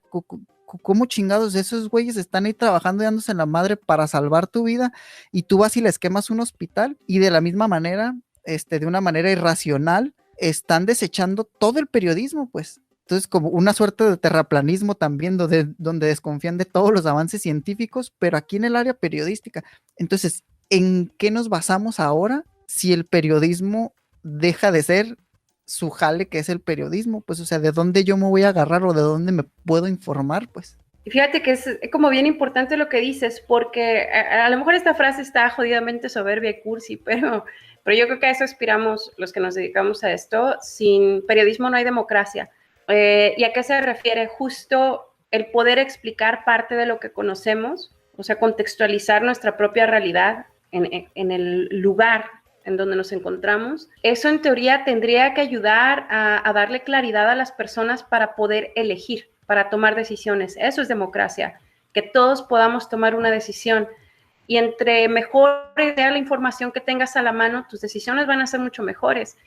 ¿cómo chingados esos güeyes están ahí trabajando y dándose en la madre para salvar tu vida, y tú vas y les quemas un hospital? Y de la misma manera, de una manera irracional, están desechando todo el periodismo, pues. Entonces, como una suerte de terraplanismo también, donde desconfían de todos los avances científicos, pero aquí en el área periodística. Entonces, ¿en qué nos basamos ahora si el periodismo deja de ser su jale, que es el periodismo? Pues, o sea, ¿de dónde yo me voy a agarrar o de dónde me puedo informar? Pues. Fíjate que es como bien importante lo que dices, porque a lo mejor esta frase está jodidamente soberbia y cursi, pero yo creo que a eso aspiramos los que nos dedicamos a esto. Sin periodismo no hay democracia. ¿Y a qué se refiere? Justo el poder explicar parte de lo que conocemos, o sea, contextualizar nuestra propia realidad en el lugar en donde nos encontramos. Eso en teoría tendría que ayudar a darle claridad a las personas para poder elegir, para tomar decisiones. Eso es democracia, que todos podamos tomar una decisión. Y entre mejor sea la información que tengas a la mano, tus decisiones van a ser mucho mejores.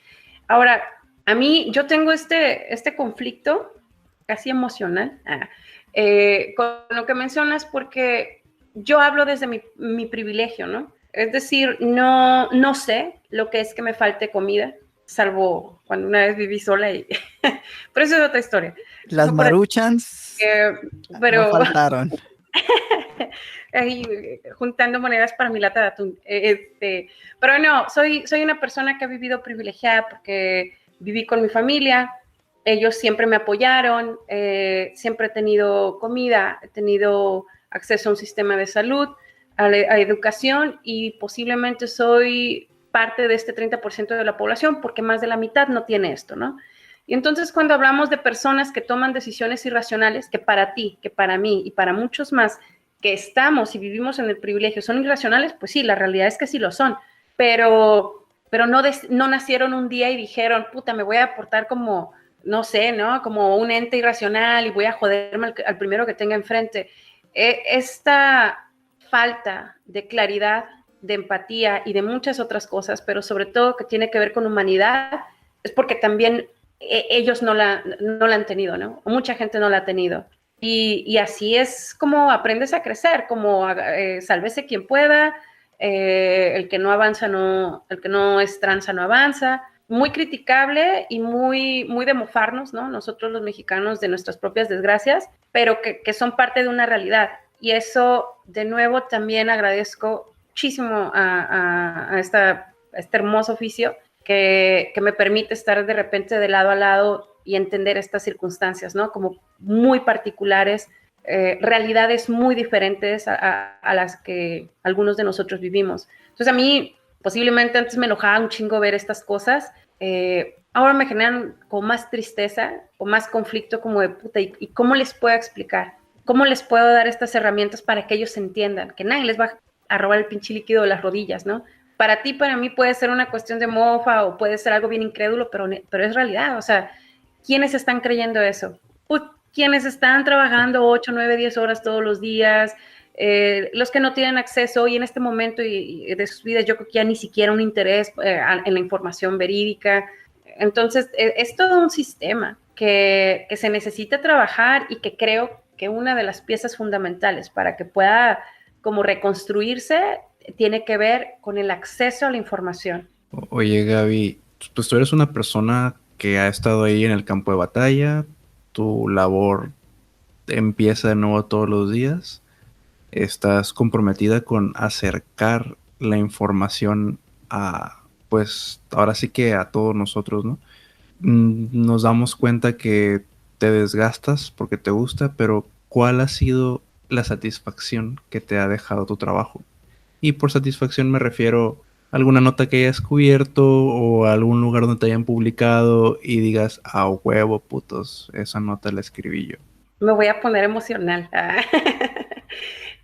Ahora, a mí, yo tengo este conflicto casi emocional con lo que mencionas, porque yo hablo desde mi privilegio, ¿no? Es decir, no sé lo que es que me falte comida, salvo cuando una vez viví sola, pero eso es otra historia. Las Maruchans pero no faltaron. Ahí, juntando monedas para mi lata de atún. Pero no, soy una persona que ha vivido privilegiada porque viví con mi familia, ellos siempre me apoyaron, siempre he tenido comida, he tenido acceso a un sistema de salud, a educación y posiblemente soy parte de este 30% de la población porque más de la mitad no tiene esto, ¿no? Y entonces cuando hablamos de personas que toman decisiones irracionales, que para ti, que para mí y para muchos más que estamos y vivimos en el privilegio son irracionales, pues sí, la realidad es que sí lo son, pero no nacieron un día y dijeron, puta, me voy a portar como, no sé, ¿no? Como un ente irracional y voy a joderme al primero que tenga enfrente. Esta falta de claridad, de empatía y de muchas otras cosas, pero sobre todo que tiene que ver con humanidad, es porque también ellos no la han tenido, ¿no? O mucha gente no la ha tenido. Y así es como aprendes a crecer, como sálvese quien pueda, el que no avanza, el que no es tranza no avanza. Muy criticable y muy de mofarnos, ¿no? Nosotros los mexicanos de nuestras propias desgracias, pero que son parte de una realidad. Y eso, de nuevo, también agradezco muchísimo a este hermoso oficio que me permite estar de repente de lado a lado y entender estas circunstancias, ¿no? Como muy particulares, realidades muy diferentes a las que algunos de nosotros vivimos. Entonces a mí posiblemente antes me enojaba un chingo ver estas cosas, ahora me generan como más tristeza o más conflicto como de puta, ¿y cómo les puedo explicar? ¿Cómo les puedo dar estas herramientas para que ellos entiendan? Que nadie les va a robar el pinche líquido de las rodillas, ¿no? Para ti, para mí puede ser una cuestión de mofa o puede ser algo bien incrédulo, pero es realidad. O sea, ¿quiénes están creyendo eso? Pues, quienes están trabajando 8, 9, 10 horas todos los días, los que no tienen acceso hoy en este momento y de sus vidas, yo creo que ya ni siquiera un interés en la información verídica. Entonces, es todo un sistema que se necesita trabajar y que creo que una de las piezas fundamentales para que pueda como reconstruirse tiene que ver con el acceso a la información. Oye, Gaby, pues tú eres una persona que ha estado ahí en el campo de batalla, tu labor empieza de nuevo todos los días, estás comprometida con acercar la información a, pues ahora sí que a todos nosotros, ¿no? Nos damos cuenta que te desgastas porque te gusta, pero ¿cuál ha sido la satisfacción que te ha dejado tu trabajo? Y por satisfacción me refiero a alguna nota que hayas cubierto o a algún lugar donde te hayan publicado y digas, a huevo, putos, esa nota la escribí yo. Me voy a poner emocional.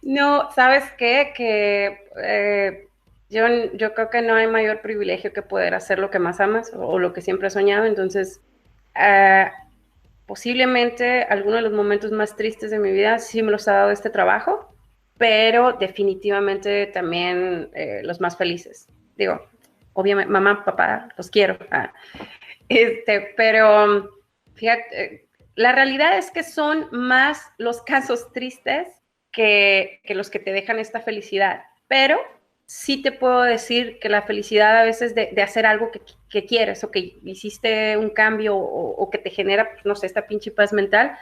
No, ¿sabes qué? Que yo creo que no hay mayor privilegio que poder hacer lo que más amas o lo que siempre has soñado. Entonces, posiblemente alguno de los momentos más tristes de mi vida sí me los ha dado este trabajo, pero definitivamente también los más felices. Digo, obviamente, mamá, papá, los quiero. Pero fíjate, la realidad es que son más los casos tristes que los que te dejan esta felicidad. Pero sí te puedo decir que la felicidad a veces de hacer algo que quieres o que hiciste un cambio o que te genera, pues, no sé, esta pinche paz mental,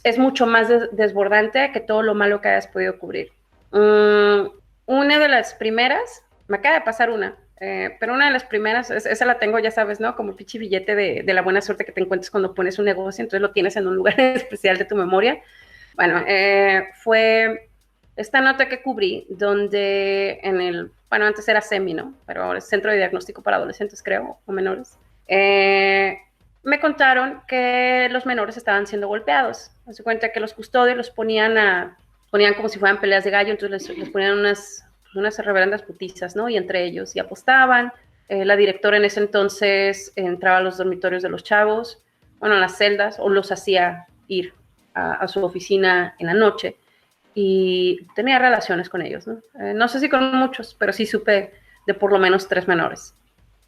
es mucho más desbordante que todo lo malo que hayas podido cubrir. Una de las primeras, me acaba de pasar una, pero una de las primeras, esa la tengo, ya sabes, ¿no? Como el pinche billete de la buena suerte que te encuentres cuando pones un negocio, entonces lo tienes en un lugar especial de tu memoria. Bueno, fue esta nota que cubrí, donde bueno, antes era SEMI, ¿no? Pero ahora es Centro de Diagnóstico para Adolescentes, creo, o menores. Me contaron que los menores estaban siendo golpeados. Me di cuenta que los custodios los ponían como si fueran peleas de gallo, entonces les ponían unas reverendas putizas, ¿no? Y entre ellos, y apostaban. La directora en ese entonces entraba a los dormitorios de los chavos, bueno, a las celdas, o los hacía ir a su oficina en la noche, y tenía relaciones con ellos, ¿no? No sé si con muchos, pero sí supe de por lo menos 3 menores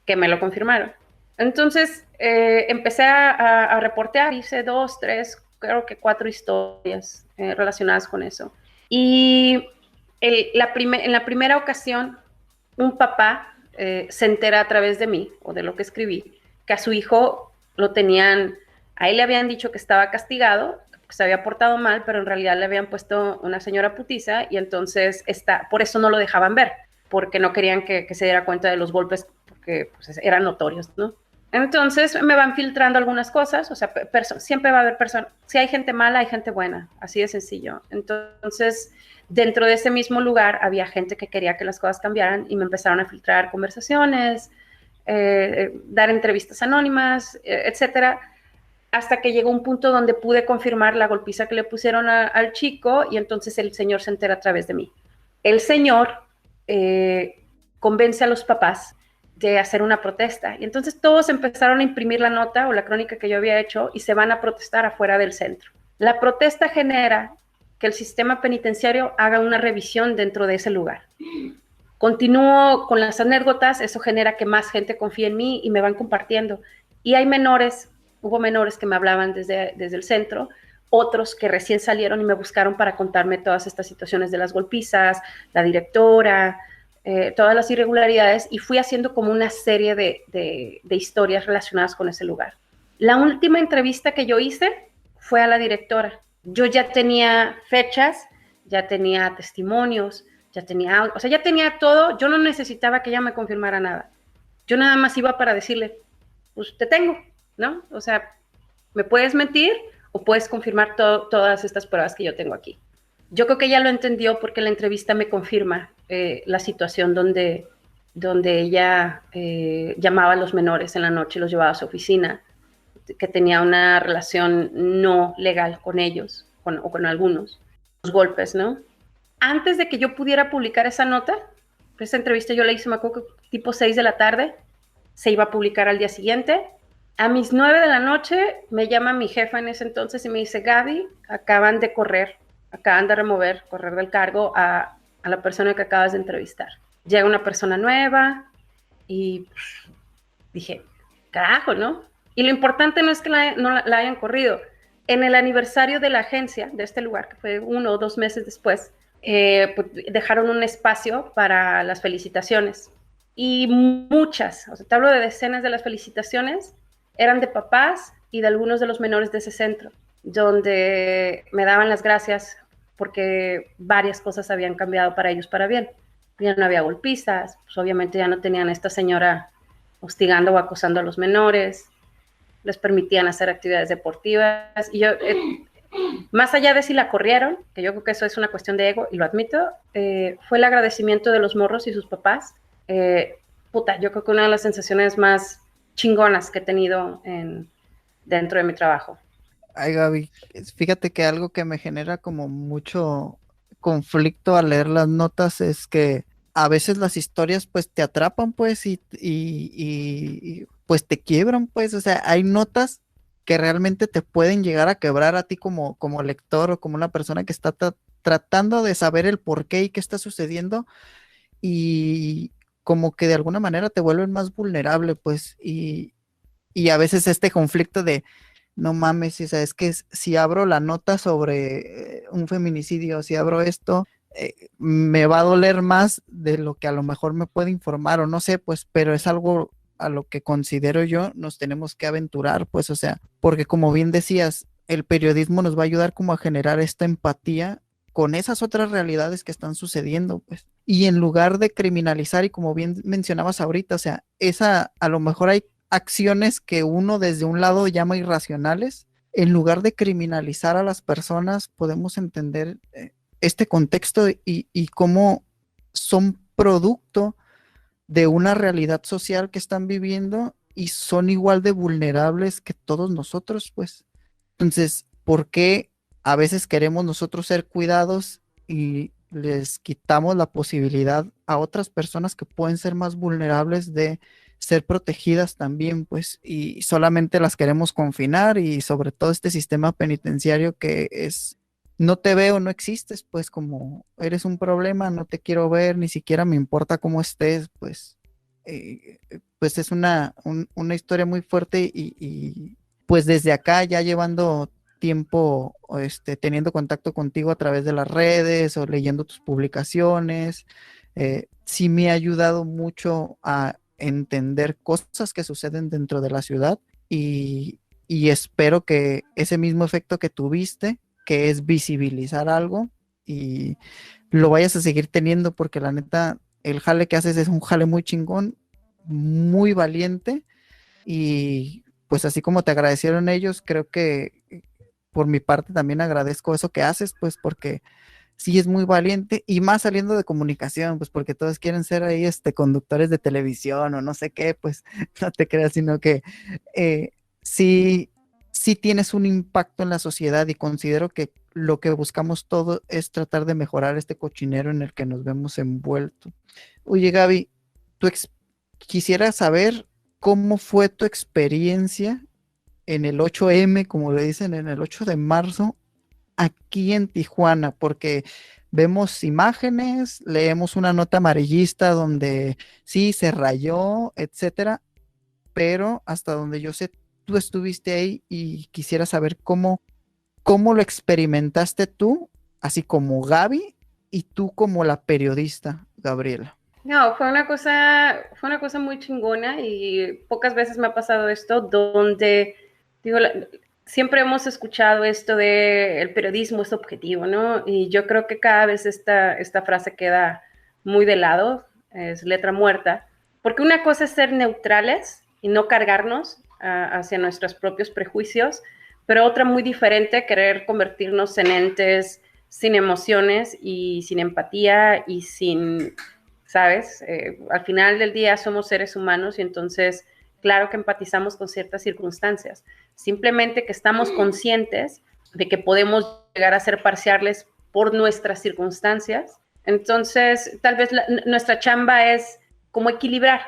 que me lo confirmaron. Entonces empecé a reportear, hice 2, 3, creo que 4 historias relacionadas con eso. Y en la primera ocasión, un papá se entera a través de mí, o de lo que escribí, que a su hijo a él le habían dicho que estaba castigado, que se había portado mal, pero en realidad le habían puesto una señora putiza, y entonces por eso no lo dejaban ver, porque no querían que se diera cuenta de los golpes, porque pues, eran notorios, ¿no? Entonces me van filtrando algunas cosas, o sea, siempre va a haber personas, si hay gente mala, hay gente buena, así de sencillo. Entonces, dentro de ese mismo lugar había gente que quería que las cosas cambiaran y me empezaron a filtrar conversaciones, dar entrevistas anónimas, etcétera, hasta que llegó un punto donde pude confirmar la golpiza que le pusieron al chico y entonces el señor se entera a través de mí. El señor convence a los papás de hacer una protesta. Y entonces todos empezaron a imprimir la nota o la crónica que yo había hecho y se van a protestar afuera del centro. La protesta genera que el sistema penitenciario haga una revisión dentro de ese lugar. Continúo con las anécdotas, eso genera que más gente confíe en mí y me van compartiendo. Y hay menores, hubo menores que me hablaban desde el centro, otros que recién salieron y me buscaron para contarme todas estas situaciones de las golpizas, la directora, todas las irregularidades, y fui haciendo como una serie de historias relacionadas con ese lugar. La última entrevista que yo hice fue a la directora. Yo ya tenía fechas, ya tenía testimonios, ya tenía, o sea, ya tenía todo. Yo no necesitaba que ella me confirmara nada. Yo nada más iba para decirle, pues te tengo, ¿no? O sea, me puedes mentir o puedes confirmar todas estas pruebas que yo tengo aquí. Yo creo que ella lo entendió porque la entrevista me confirma la situación donde ella llamaba a los menores en la noche y los llevaba a su oficina, que tenía una relación no legal con ellos o con algunos, los golpes, ¿no? Antes de que yo pudiera publicar esa nota, esa entrevista yo la hice, me acuerdo, tipo 6 de la tarde, se iba a publicar al día siguiente. A mis 9 de la noche me llama mi jefa en ese entonces y me dice, Gaby, acaban de correr del cargo a la persona que acabas de entrevistar. Llega una persona nueva y dije, carajo, ¿no? Y lo importante no es que no la hayan corrido. En el aniversario de la agencia, de este lugar, que fue 1 o 2 meses después, pues dejaron un espacio para las felicitaciones. Y muchas, o sea, te hablo de decenas de las felicitaciones, eran de papás y de algunos de los menores de ese centro, donde me daban las gracias porque varias cosas habían cambiado para ellos para bien. Ya no había golpizas, pues obviamente ya no tenían a esta señora hostigando o acosando a los menores, les permitían hacer actividades deportivas. Y yo, más allá de si la corrieron, que yo creo que eso es una cuestión de ego, y lo admito, fue el agradecimiento de los morros y sus papás. Yo creo que una de las sensaciones más chingonas que he tenido dentro de mi trabajo. Ay, Gaby, fíjate que algo que me genera como mucho conflicto al leer las notas es que a veces las historias pues te atrapan pues y pues te quiebran pues, o sea, hay notas que realmente te pueden llegar a quebrar a ti como lector o como una persona que está tratando de saber el por qué y qué está sucediendo, y como que de alguna manera te vuelven más vulnerable pues, y a veces este conflicto de no mames, o sea, es que si abro la nota sobre un feminicidio, si abro esto, me va a doler más de lo que a lo mejor me puede informar o no sé, pues, pero es algo a lo que considero yo nos tenemos que aventurar, pues, o sea, porque como bien decías, el periodismo nos va a ayudar como a generar esta empatía con esas otras realidades que están sucediendo, pues, y en lugar de criminalizar, y como bien mencionabas ahorita, o sea, a lo mejor hay acciones que uno desde un lado llama irracionales, en lugar de criminalizar a las personas, podemos entender este contexto y cómo son producto de una realidad social que están viviendo y son igual de vulnerables que todos nosotros, pues. Entonces, ¿por qué a veces queremos nosotros ser cuidados y les quitamos la posibilidad a otras personas que pueden ser más vulnerables de ser protegidas también, pues, y solamente las queremos confinar? Y sobre todo este sistema penitenciario que es, no te veo, no existes, pues, como eres un problema, no te quiero ver, ni siquiera me importa cómo estés, pues, pues es una historia muy fuerte y pues desde acá ya llevando tiempo teniendo contacto contigo a través de las redes o leyendo tus publicaciones, sí me ha ayudado mucho a entender cosas que suceden dentro de la ciudad y espero que ese mismo efecto que tuviste, que es visibilizar algo, y lo vayas a seguir teniendo, porque la neta, el jale que haces es un jale muy chingón, muy valiente, y pues así como te agradecieron ellos, creo que por mi parte también agradezco eso que haces, pues porque sí es muy valiente y más saliendo de comunicación, pues porque todos quieren ser ahí conductores de televisión o no sé qué, pues no te creas, sino que eh, sí, sí tienes un impacto en la sociedad y considero que lo que buscamos todo es tratar de mejorar este cochinero en el que nos vemos envueltos. Oye, Gaby, tú quisiera saber cómo fue tu experiencia en el 8M, como le dicen, en el 8 de marzo, aquí en Tijuana, porque vemos imágenes, leemos una nota amarillista donde sí se rayó, etcétera, pero hasta donde yo sé, tú estuviste ahí y quisiera saber cómo lo experimentaste tú, así como Gaby y tú como la periodista, Gabriela. No, fue una cosa muy chingona y pocas veces me ha pasado esto donde, digo, siempre hemos escuchado esto de el periodismo es objetivo, ¿no? Y yo creo que cada vez esta frase queda muy de lado, es letra muerta, porque una cosa es ser neutrales y no cargarnos hacia nuestros propios prejuicios, pero otra muy diferente, querer convertirnos en entes sin emociones y sin empatía y sin, ¿sabes? Al final del día somos seres humanos y entonces, claro que empatizamos con ciertas circunstancias. Simplemente que estamos conscientes de que podemos llegar a ser parciales por nuestras circunstancias. Entonces, tal vez nuestra chamba es como equilibrar.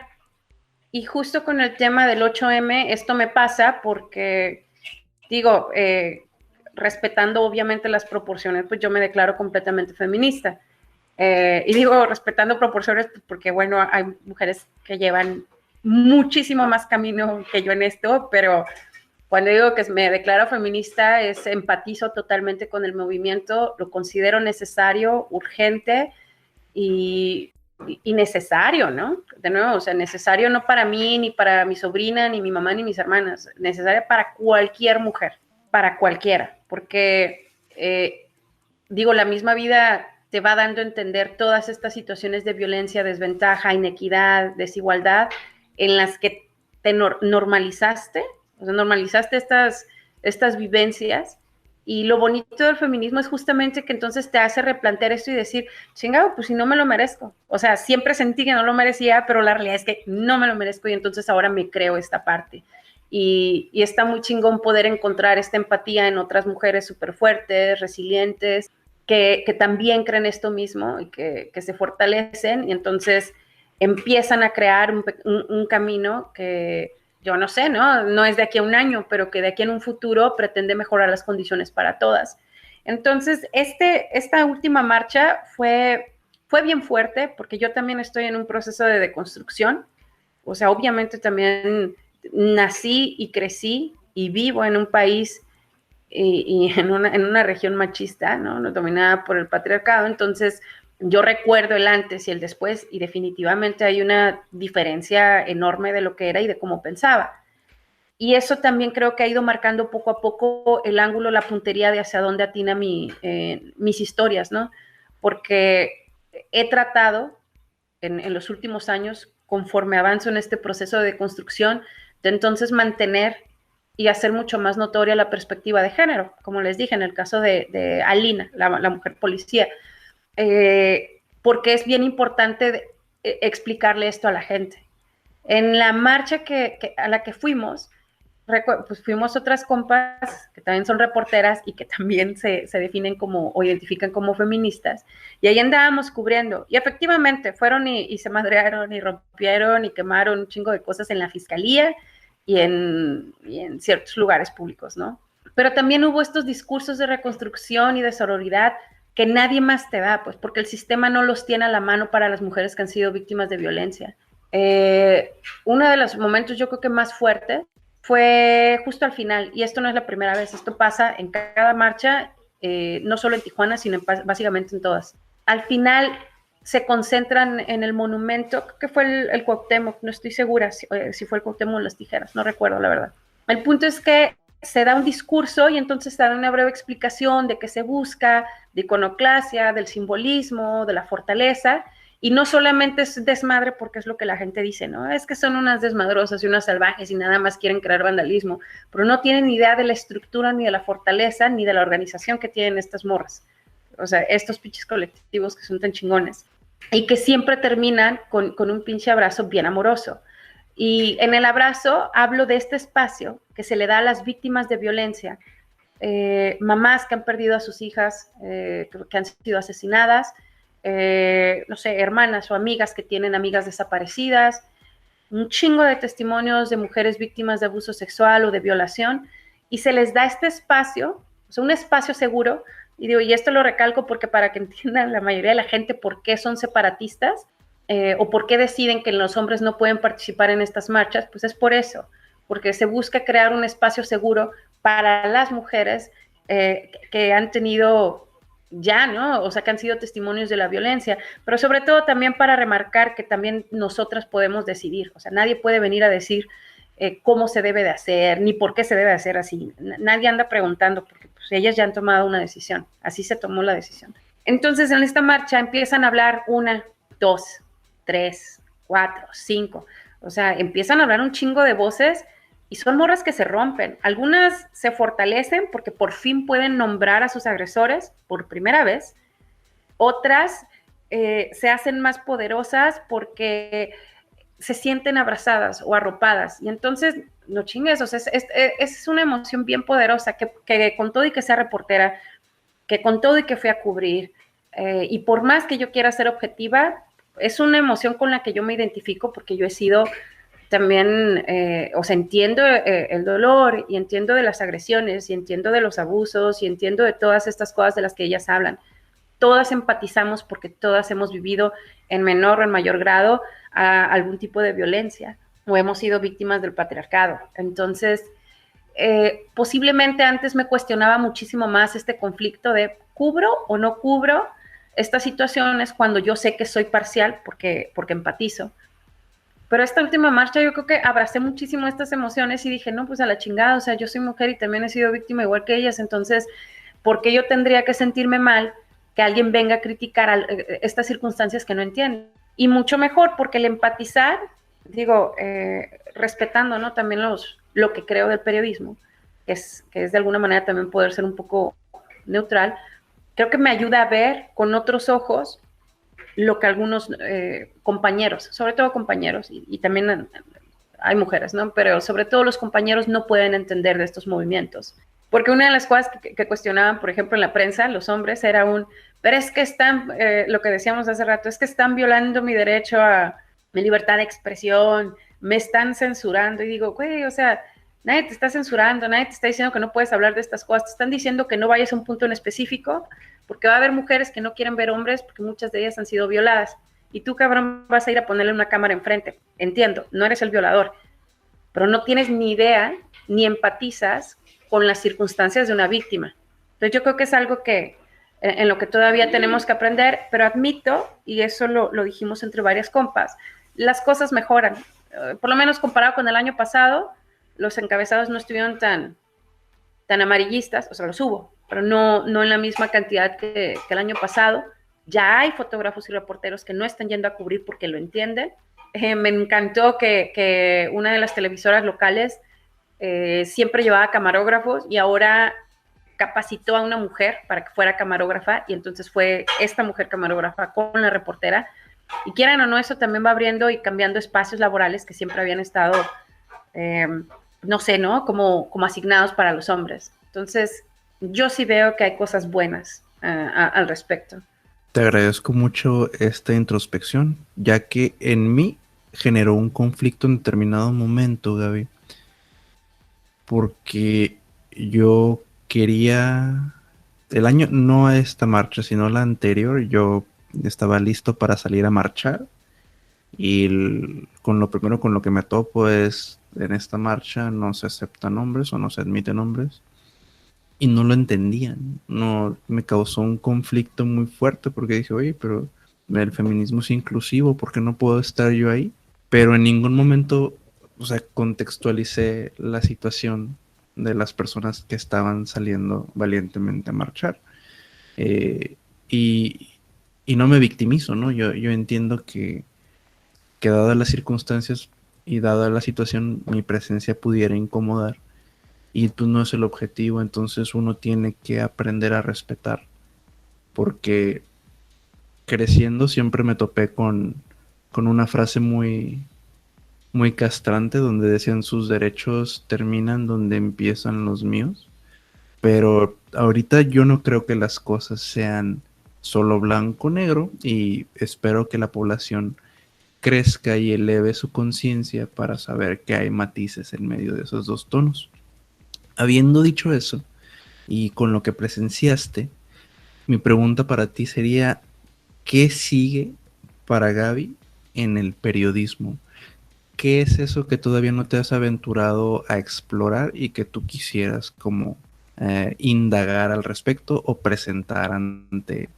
Y justo con el tema del 8M, esto me pasa porque, digo, respetando obviamente las proporciones, pues yo me declaro completamente feminista. Y digo, respetando proporciones, pues porque, bueno, hay mujeres que llevan muchísimo más camino que yo en esto, pero cuando digo que me declaro feminista, empatizo totalmente con el movimiento, lo considero necesario, urgente y necesario, ¿no? De nuevo, o sea, necesario no para mí, ni para mi sobrina, ni mi mamá, ni mis hermanas, necesario para cualquier mujer, para cualquiera, porque, digo, la misma vida te va dando a entender todas estas situaciones de violencia, desventaja, inequidad, desigualdad, en las que te normalizaste, o sea, normalizaste estas vivencias, y lo bonito del feminismo es justamente que entonces te hace replantear esto y decir, chingado, pues si no me lo merezco. O sea, siempre sentí que no lo merecía, pero la realidad es que no me lo merezco y entonces ahora me creo esta parte. Y está muy chingón poder encontrar esta empatía en otras mujeres súper fuertes, resilientes, que también creen esto mismo y que se fortalecen y entonces empiezan a crear un camino que yo no sé, ¿no? No es de aquí a un año, pero que de aquí en un futuro pretende mejorar las condiciones para todas. Entonces, esta última marcha fue bien fuerte porque yo también estoy en un proceso de deconstrucción. O sea, obviamente también nací y crecí y vivo en un país y en una región machista, ¿no? Dominada por el patriarcado. Entonces, yo recuerdo el antes y el después y definitivamente hay una diferencia enorme de lo que era y de cómo pensaba. Y eso también creo que ha ido marcando poco a poco el ángulo, la puntería de hacia dónde atina mis historias, ¿no? Porque he tratado en los últimos años, conforme avanzo en este proceso de construcción, de entonces mantener y hacer mucho más notoria la perspectiva de género, como les dije, en el caso de Alina, la mujer policía, porque es bien importante explicarle esto a la gente. En la marcha a la que fuimos, pues fuimos otras compas que también son reporteras y que también se definen como o identifican como feministas, y ahí andábamos cubriendo, y efectivamente fueron y se madrearon y rompieron y quemaron un chingo de cosas en la fiscalía y en ciertos lugares públicos, ¿no? Pero también hubo estos discursos de reconstrucción y de sororidad que nadie más te da, pues porque el sistema no los tiene a la mano para las mujeres que han sido víctimas de violencia. Uno de los momentos yo creo que más fuerte fue justo al final, y esto no es la primera vez, esto pasa en cada marcha, no solo en Tijuana, sino básicamente en todas. Al final se concentran en el monumento, creo que fue el Cuauhtémoc, no estoy segura si fue el Cuauhtémoc o las Tijeras, no recuerdo la verdad. El punto es que se da un discurso y entonces se da una breve explicación de qué se busca, de iconoclasia, del simbolismo, de la fortaleza, Y no solamente es desmadre porque es lo que la gente dice, ¿no? Es que son unas desmadrosas y unas salvajes y nada más quieren crear vandalismo, pero no tienen ni idea de la estructura, ni de la fortaleza, ni de la organización que tienen estas morras. O sea, estos pinches colectivos que son tan chingones. Y que siempre terminan con un pinche abrazo bien amoroso. Y en el abrazo hablo de este espacio que se le da a las víctimas de violencia, mamás que han perdido a sus hijas, que han sido asesinadas, no sé, hermanas o amigas que tienen amigas desaparecidas, un chingo de testimonios de mujeres víctimas de abuso sexual o de violación, y se les da este espacio, o sea, un espacio seguro, y digo, y esto lo recalco porque para que entiendan la mayoría de la gente por qué son separatistas, o por qué deciden que los hombres no pueden participar en estas marchas, pues es por eso, porque se busca crear un espacio seguro para las mujeres que han tenido ya, ¿no? O sea, que han sido testimonios de la violencia, pero sobre todo también para remarcar que también nosotras podemos decidir, o sea, nadie puede venir a decir cómo se debe de hacer, ni por qué se debe de hacer así, nadie anda preguntando, porque pues, ellas ya han tomado una decisión, así se tomó la decisión. Entonces, en esta marcha empiezan a hablar 1, 2, 3, 4, 5, o sea, empiezan a hablar un chingo de voces y son morras que se rompen. Algunas se fortalecen porque por fin pueden nombrar a sus agresores por primera vez. Otras se hacen más poderosas porque se sienten abrazadas o arropadas. Y entonces, no chingues, o sea, es una emoción bien poderosa que con todo y que sea reportera, que con todo y que fui a cubrir, y por más que yo quiera ser objetiva, es una emoción con la que yo me identifico porque yo he sido también, o sea, entiendo el dolor y entiendo de las agresiones y entiendo de los abusos y entiendo de todas estas cosas de las que ellas hablan. Todas empatizamos porque todas hemos vivido en menor o en mayor grado algún tipo de violencia o hemos sido víctimas del patriarcado. Entonces, posiblemente antes me cuestionaba muchísimo más este conflicto de ¿cubro o no cubro estas situaciones cuando yo sé que soy parcial porque empatizo? Pero esta última marcha yo creo que abracé muchísimo estas emociones y dije, no, pues a la chingada, o sea, yo soy mujer y también he sido víctima igual que ellas, entonces, ¿por qué yo tendría que sentirme mal que alguien venga a criticar estas circunstancias que no entiendo? Y mucho mejor, porque el empatizar, digo, respetando, ¿no? También lo que creo del periodismo, que es de alguna manera también poder ser un poco neutral, creo que me ayuda a ver con otros ojos lo que algunos compañeros, sobre todo compañeros, y también hay mujeres, ¿no? Pero sobre todo los compañeros no pueden entender de estos movimientos. Porque una de las cosas que cuestionaban, por ejemplo, en la prensa, los hombres, era pero es que están, lo que decíamos hace rato, es que están violando mi derecho a mi libertad de expresión, me están censurando, y digo, güey, o sea, nadie te está censurando, nadie te está diciendo que no puedes hablar de estas cosas, te están diciendo que no vayas a un punto en específico, porque va a haber mujeres que no quieren ver hombres porque muchas de ellas han sido violadas, y tú, cabrón, vas a ir a ponerle una cámara enfrente. Entiendo, no eres el violador, pero no tienes ni idea, ni empatizas con las circunstancias de una víctima. Entonces yo creo que es algo que en lo que todavía tenemos que aprender, pero admito, y eso lo dijimos entre varias compas, las cosas mejoran. Por lo menos comparado con el año pasado, los encabezados no estuvieron tan amarillistas, o sea, los hubo, pero no en la misma cantidad que el año pasado. Ya hay fotógrafos y reporteros que no están yendo a cubrir porque lo entienden. Me encantó que una de las televisoras locales siempre llevaba camarógrafos y ahora capacitó a una mujer para que fuera camarógrafa, y entonces fue esta mujer camarógrafa con la reportera. Y quieran o no, eso también va abriendo y cambiando espacios laborales que siempre habían estado, no sé, ¿no? Como asignados para los hombres. Entonces, yo sí veo que hay cosas buenas al respecto. Te agradezco mucho esta introspección, ya que en mí generó un conflicto en determinado momento, Gaby, porque yo quería, el año, no a esta marcha, sino la anterior, yo estaba listo para salir a marchar, y con lo primero con lo que me topo es, en esta marcha no se aceptan hombres o no se admiten hombres. Y no lo entendían, no, me causó un conflicto muy fuerte porque dije, oye, pero el feminismo es inclusivo, ¿por qué no puedo estar yo ahí? Pero en ningún momento, o sea, contextualicé la situación de las personas que estaban saliendo valientemente a marchar. Y y no me victimizo, ¿no? Yo entiendo que dadas las circunstancias y dada la situación, mi presencia pudiera incomodar y pues no es el objetivo, entonces uno tiene que aprender a respetar, porque creciendo siempre me topé con una frase muy, muy castrante donde decían sus derechos terminan donde empiezan los míos, pero ahorita yo no creo que las cosas sean solo blanco-negro y espero que la población crezca y eleve su conciencia para saber que hay matices en medio de esos dos tonos. Habiendo dicho eso, y con lo que presenciaste, mi pregunta para ti sería, ¿qué sigue para Gaby en el periodismo? ¿Qué es eso que todavía no te has aventurado a explorar y que tú quisieras como indagar al respecto o presentar ante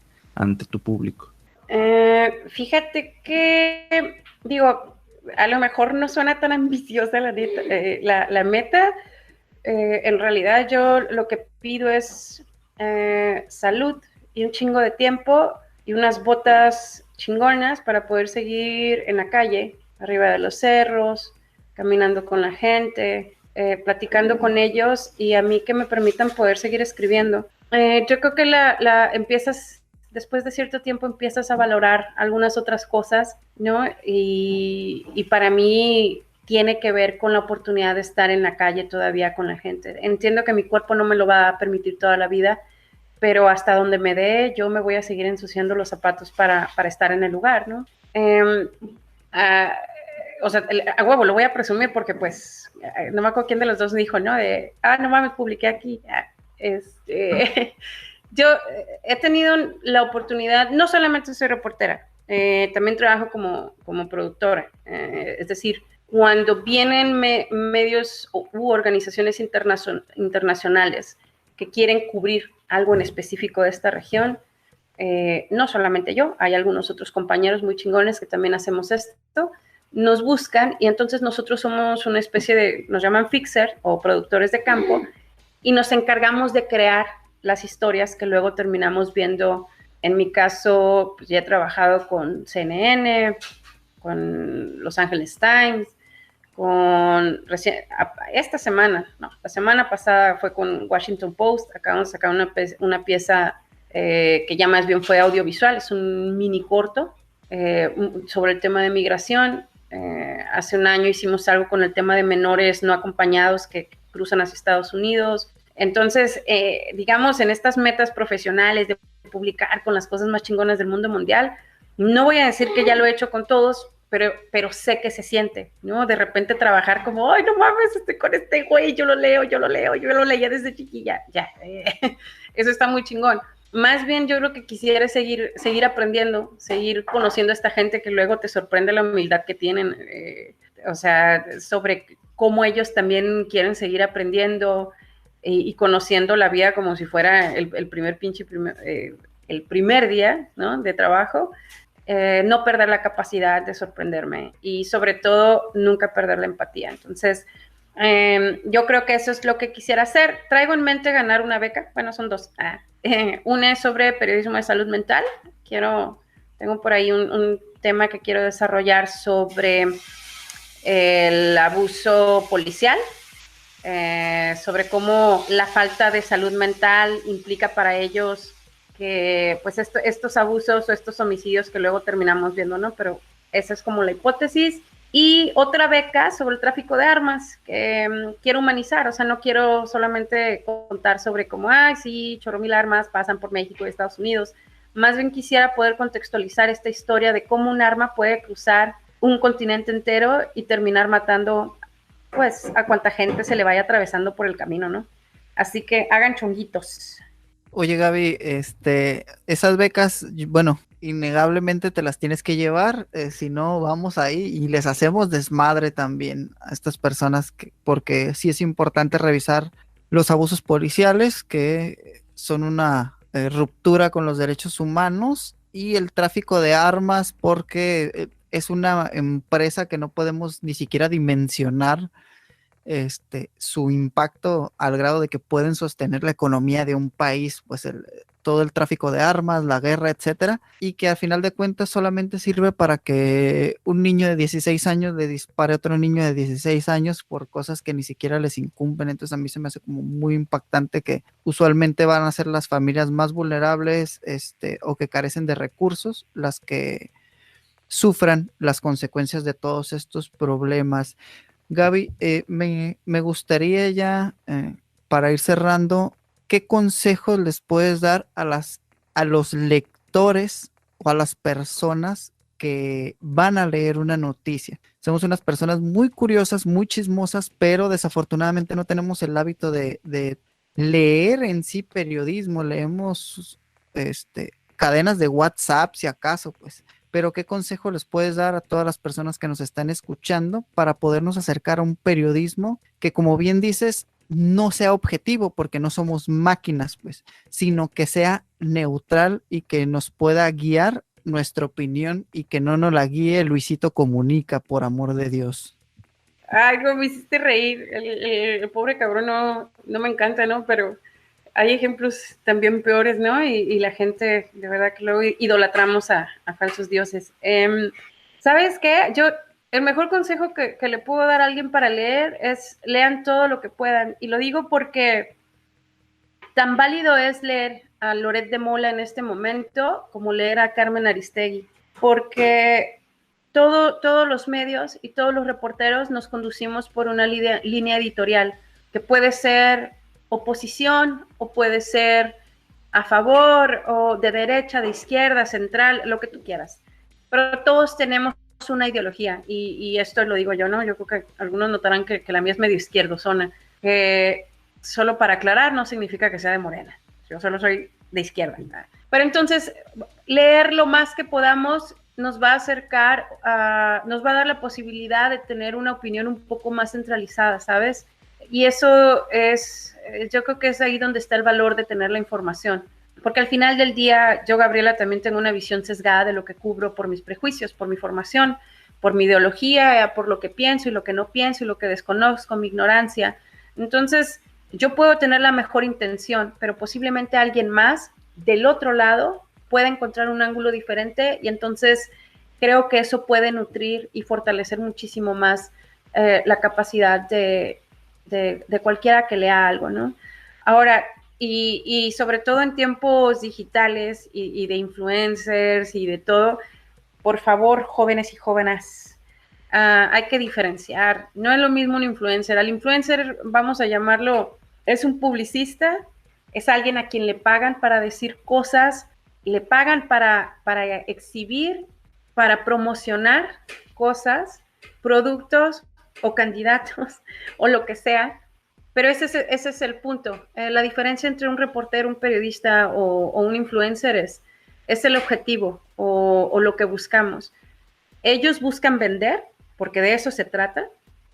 tu público? Fíjate que, digo, a lo mejor no suena tan ambiciosa la meta. En realidad yo lo que pido es salud y un chingo de tiempo y unas botas chingonas para poder seguir en la calle, arriba de los cerros, caminando con la gente, platicando con ellos y a mí que me permitan poder seguir escribiendo. Yo creo que después de cierto tiempo empiezas a valorar algunas otras cosas, ¿no? Y para mí tiene que ver con la oportunidad de estar en la calle todavía con la gente. Entiendo que mi cuerpo no me lo va a permitir toda la vida, pero hasta donde me dé, yo me voy a seguir ensuciando los zapatos para estar en el lugar, ¿no? O sea, a huevo, lo voy a presumir porque pues, no me acuerdo quién de los dos dijo, ¿no? No mames, publiqué aquí. Yo he tenido la oportunidad, no solamente soy reportera, también trabajo como productora, es decir, cuando vienen medios u organizaciones internacionales que quieren cubrir algo en específico de esta región, no solamente yo, hay algunos otros compañeros muy chingones que también hacemos esto, nos buscan y entonces nosotros somos una especie de, nos llaman fixer o productores de campo y nos encargamos de crear las historias que luego terminamos viendo. En mi caso, pues ya he trabajado con CNN, con Los Angeles Times, esta semana, no, la semana pasada fue con Washington Post, acabamos de sacar una pieza que ya más bien fue audiovisual, es un mini corto sobre el tema de migración. Hace un año hicimos algo con el tema de menores no acompañados que cruzan hacia Estados Unidos. Entonces, digamos, en estas metas profesionales de publicar con las cosas más chingonas del mundo mundial, no voy a decir que ya lo he hecho con todos, pero sé que se siente, ¿no? De repente trabajar como, ay, no mames, estoy con este güey, yo lo leía desde chiquilla, ya, eso está muy chingón. Más bien yo lo que quisiera es seguir aprendiendo, seguir conociendo a esta gente que luego te sorprende la humildad que tienen, o sea, sobre cómo ellos también quieren seguir aprendiendo y conociendo la vida como si fuera el primer día, ¿no? De trabajo. No perder la capacidad de sorprenderme y sobre todo nunca perder la empatía. Entonces, yo creo que eso es lo que quisiera hacer. Traigo en mente ganar una beca, bueno, son dos. Una es sobre periodismo de salud mental. Tengo por ahí un tema que quiero desarrollar sobre el abuso policial, sobre cómo la falta de salud mental implica para ellos que pues estos abusos o estos homicidios que luego terminamos viendo, ¿no? Pero esa es como la hipótesis. Y otra beca sobre el tráfico de armas, que quiero humanizar, o sea, no quiero solamente contar sobre cómo, ay, sí, chorro mil armas pasan por México y Estados Unidos, más bien quisiera poder contextualizar esta historia de cómo un arma puede cruzar un continente entero y terminar matando, pues, a cuanta gente se le vaya atravesando por el camino, ¿no? Así que hagan chonguitos. Oye, Gaby, esas becas, bueno, innegablemente te las tienes que llevar, si no, vamos ahí y les hacemos desmadre también a estas personas, porque sí es importante revisar los abusos policiales, que son una ruptura con los derechos humanos, y el tráfico de armas, porque es una empresa que no podemos ni siquiera dimensionar su impacto al grado de que pueden sostener la economía de un país, pues todo el tráfico de armas, la guerra, etcétera, y que al final de cuentas solamente sirve para que un niño de 16 años le dispare a otro niño de 16 años por cosas que ni siquiera les incumben. Entonces a mí se me hace como muy impactante que usualmente van a ser las familias más vulnerables, o que carecen de recursos, las que sufran las consecuencias de todos estos problemas. Gaby, me gustaría ya, para ir cerrando, ¿qué consejos les puedes dar a los lectores o a las personas que van a leer una noticia? Somos unas personas muy curiosas, muy chismosas, pero desafortunadamente no tenemos el hábito de leer en sí periodismo. Leemos cadenas de WhatsApp, si acaso, pues. Pero ¿qué consejo les puedes dar a todas las personas que nos están escuchando para podernos acercar a un periodismo que, como bien dices, no sea objetivo, porque no somos máquinas, pues, sino que sea neutral y que nos pueda guiar nuestra opinión y que no nos la guíe Luisito Comunica, por amor de Dios? Ay, no, me hiciste reír. El pobre cabrón no me encanta, ¿no? Pero hay ejemplos también peores, ¿no? Y la gente, de verdad que luego idolatramos a falsos dioses. ¿Sabes qué? El mejor consejo que le puedo dar a alguien para leer es lean todo lo que puedan. Y lo digo porque tan válido es leer a Loret de Mola en este momento como leer a Carmen Aristegui, porque todos los medios y todos los reporteros nos conducimos por una línea editorial que puede ser oposición o puede ser a favor o de derecha, de izquierda, central, lo que tú quieras. Pero todos tenemos una ideología y esto lo digo yo, ¿no? Yo creo que algunos notarán que la mía es medio izquierdosona. Solo para aclarar, no significa que sea de Morena. Yo solo soy de izquierda. Pero entonces, leer lo más que podamos nos va a acercar, nos va a dar la posibilidad de tener una opinión un poco más centralizada, ¿sabes? Y eso es, yo creo que es ahí donde está el valor de tener la información. Porque al final del día, yo, Gabriela, también tengo una visión sesgada de lo que cubro por mis prejuicios, por mi formación, por mi ideología, por lo que pienso y lo que no pienso y lo que desconozco, mi ignorancia. Entonces, yo puedo tener la mejor intención, pero posiblemente alguien más del otro lado pueda encontrar un ángulo diferente y entonces creo que eso puede nutrir y fortalecer muchísimo más la capacidad de cualquiera que lea algo, ¿no? Ahora, y sobre todo en tiempos digitales y de influencers y de todo, por favor, jóvenes y jóvenes, hay que diferenciar. No es lo mismo un influencer. Al influencer, vamos a llamarlo, es un publicista, es alguien a quien le pagan para decir cosas, le pagan para exhibir, para promocionar cosas, productos o candidatos o lo que sea. Pero ese es el punto. La diferencia entre un reportero, un periodista o un influencer es el objetivo o lo que buscamos. Ellos buscan vender, porque de eso se trata,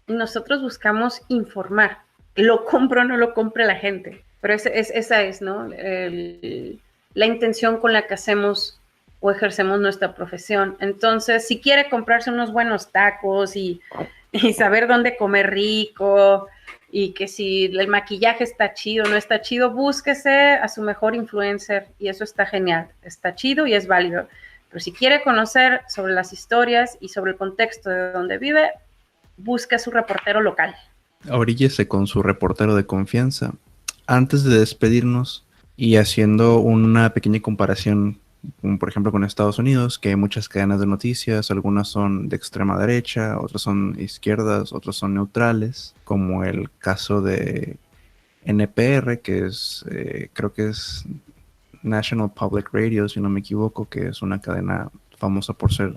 y nosotros buscamos informar. Lo compro o no lo compre la gente. Pero esa es, ¿no? La intención con la que hacemos o ejercemos nuestra profesión. Entonces, si quiere comprarse unos buenos tacos y saber dónde comer rico, y que si el maquillaje está chido o no está chido, búsquese a su mejor influencer y eso está genial, está chido y es válido. Pero si quiere conocer sobre las historias y sobre el contexto de donde vive, busque a su reportero local. Oríllese con su reportero de confianza. Antes de despedirnos y haciendo una pequeña comparación, por ejemplo con Estados Unidos, que hay muchas cadenas de noticias, algunas son de extrema derecha, otras son izquierdas, otras son neutrales, como el caso de NPR, que es, creo que es National Public Radio, si no me equivoco, que es una cadena famosa por ser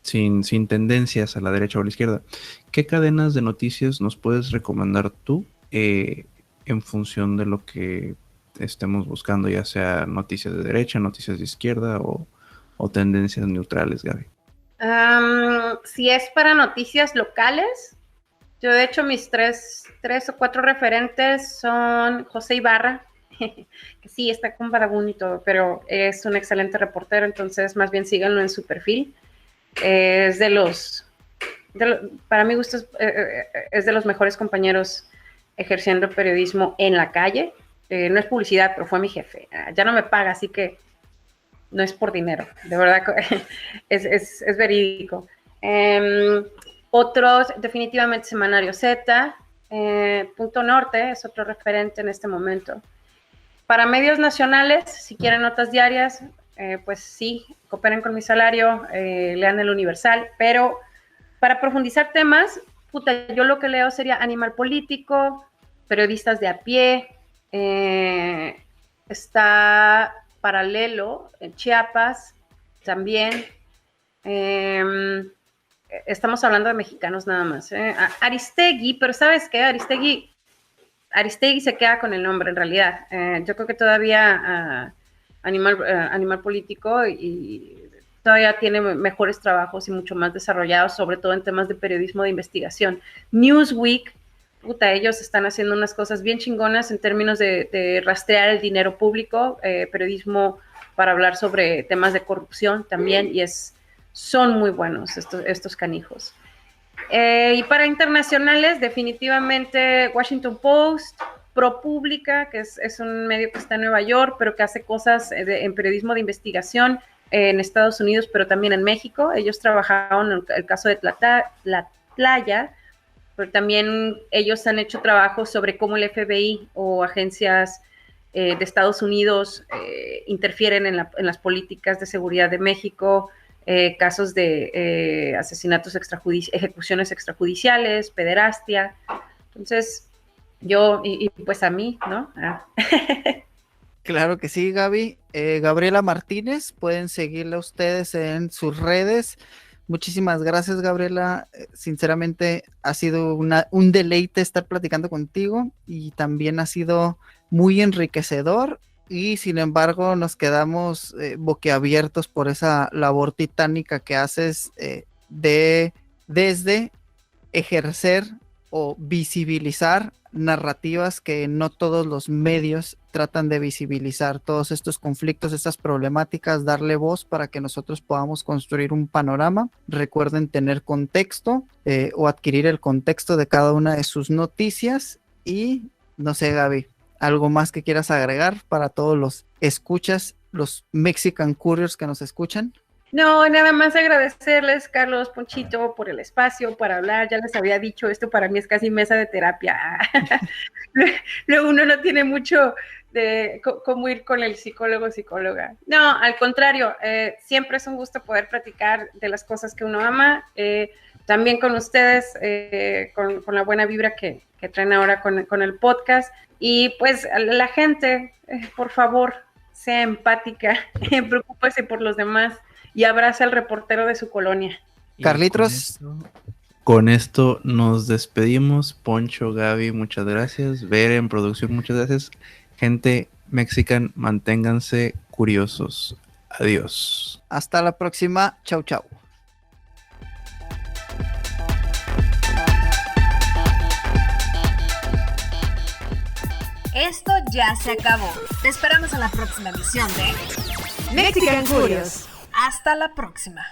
sin tendencias a la derecha o a la izquierda. ¿Qué cadenas de noticias nos puedes recomendar tú en función de lo que estemos buscando, ya sea noticias de derecha, noticias de izquierda o tendencias neutrales, Gaby? Si es para noticias locales, yo de hecho mis tres o cuatro referentes son José Ibarra, que sí, está con Badabun y todo, pero es un excelente reportero, entonces más bien síganlo en su perfil. Es para mi gusto, es de los mejores compañeros ejerciendo periodismo en la calle. no es publicidad, pero fue mi jefe. Ya no me paga, así que no es por dinero, de verdad, es verídico. Otros, definitivamente Semanario Z, Punto Norte es otro referente en este momento. Para medios nacionales, si quieren notas diarias, pues sí, cooperen con mi salario, lean El Universal, pero para profundizar temas, yo lo que leo sería Animal Político, Periodistas de a pie, está Paralelo en Chiapas también. Estamos hablando de mexicanos nada más. Aristegui, pero ¿sabes qué? Aristegui se queda con el nombre en realidad. Yo creo que todavía Animal Político y todavía tiene mejores trabajos y mucho más desarrollados, sobre todo en temas de periodismo de investigación. Newsweek, ellos están haciendo unas cosas bien chingonas en términos de rastrear el dinero público, periodismo para hablar sobre temas de corrupción también, y son muy buenos estos canijos. Y para internacionales, definitivamente Washington Post, ProPublica, que es un medio que está en Nueva York, pero que hace cosas en periodismo de investigación en Estados Unidos, pero también en México. Ellos trabajaron en el caso de La Playa, pero también ellos han hecho trabajos sobre cómo el FBI o agencias de Estados Unidos interfieren en las políticas de seguridad de México, casos de asesinatos ejecuciones extrajudiciales, pederastia. Entonces, yo, y pues a mí, ¿no? Claro que sí, Gaby. Gabriela Martínez, pueden seguirla ustedes en sus redes. Muchísimas gracias, Gabriela. Sinceramente, ha sido un deleite estar platicando contigo y también ha sido muy enriquecedor. Y sin embargo nos quedamos boquiabiertos por esa labor titánica que haces desde ejercer o visibilizar narrativas que no todos los medios tratan de visibilizar, todos estos conflictos, estas problemáticas, darle voz para que nosotros podamos construir un panorama. Recuerden tener contexto o adquirir el contexto de cada una de sus noticias. Y no sé, Gaby, ¿algo más que quieras agregar para todos los escuchas, los Mexican Couriers que nos escuchan? No, nada más agradecerles, Carlos, Ponchito, por el espacio para hablar. Ya les había dicho, esto para mí es casi mesa de terapia. Luego uno no tiene mucho de cómo ir con el psicólogo o psicóloga. No, al contrario, siempre es un gusto poder platicar de las cosas que uno ama. También con ustedes, con la buena vibra que traen ahora con el podcast. Y pues la gente, por favor, sea empática, preocúpese por los demás y abraza al reportero de su colonia. Carlitos. Con esto nos despedimos. Poncho, Gaby, muchas gracias. Ver en producción, muchas gracias. Gente mexican, manténganse curiosos. Adiós. Hasta la próxima. Chau, chau. Esto ya se acabó. Te esperamos en la próxima emisión de Mexican Curious. Hasta la próxima.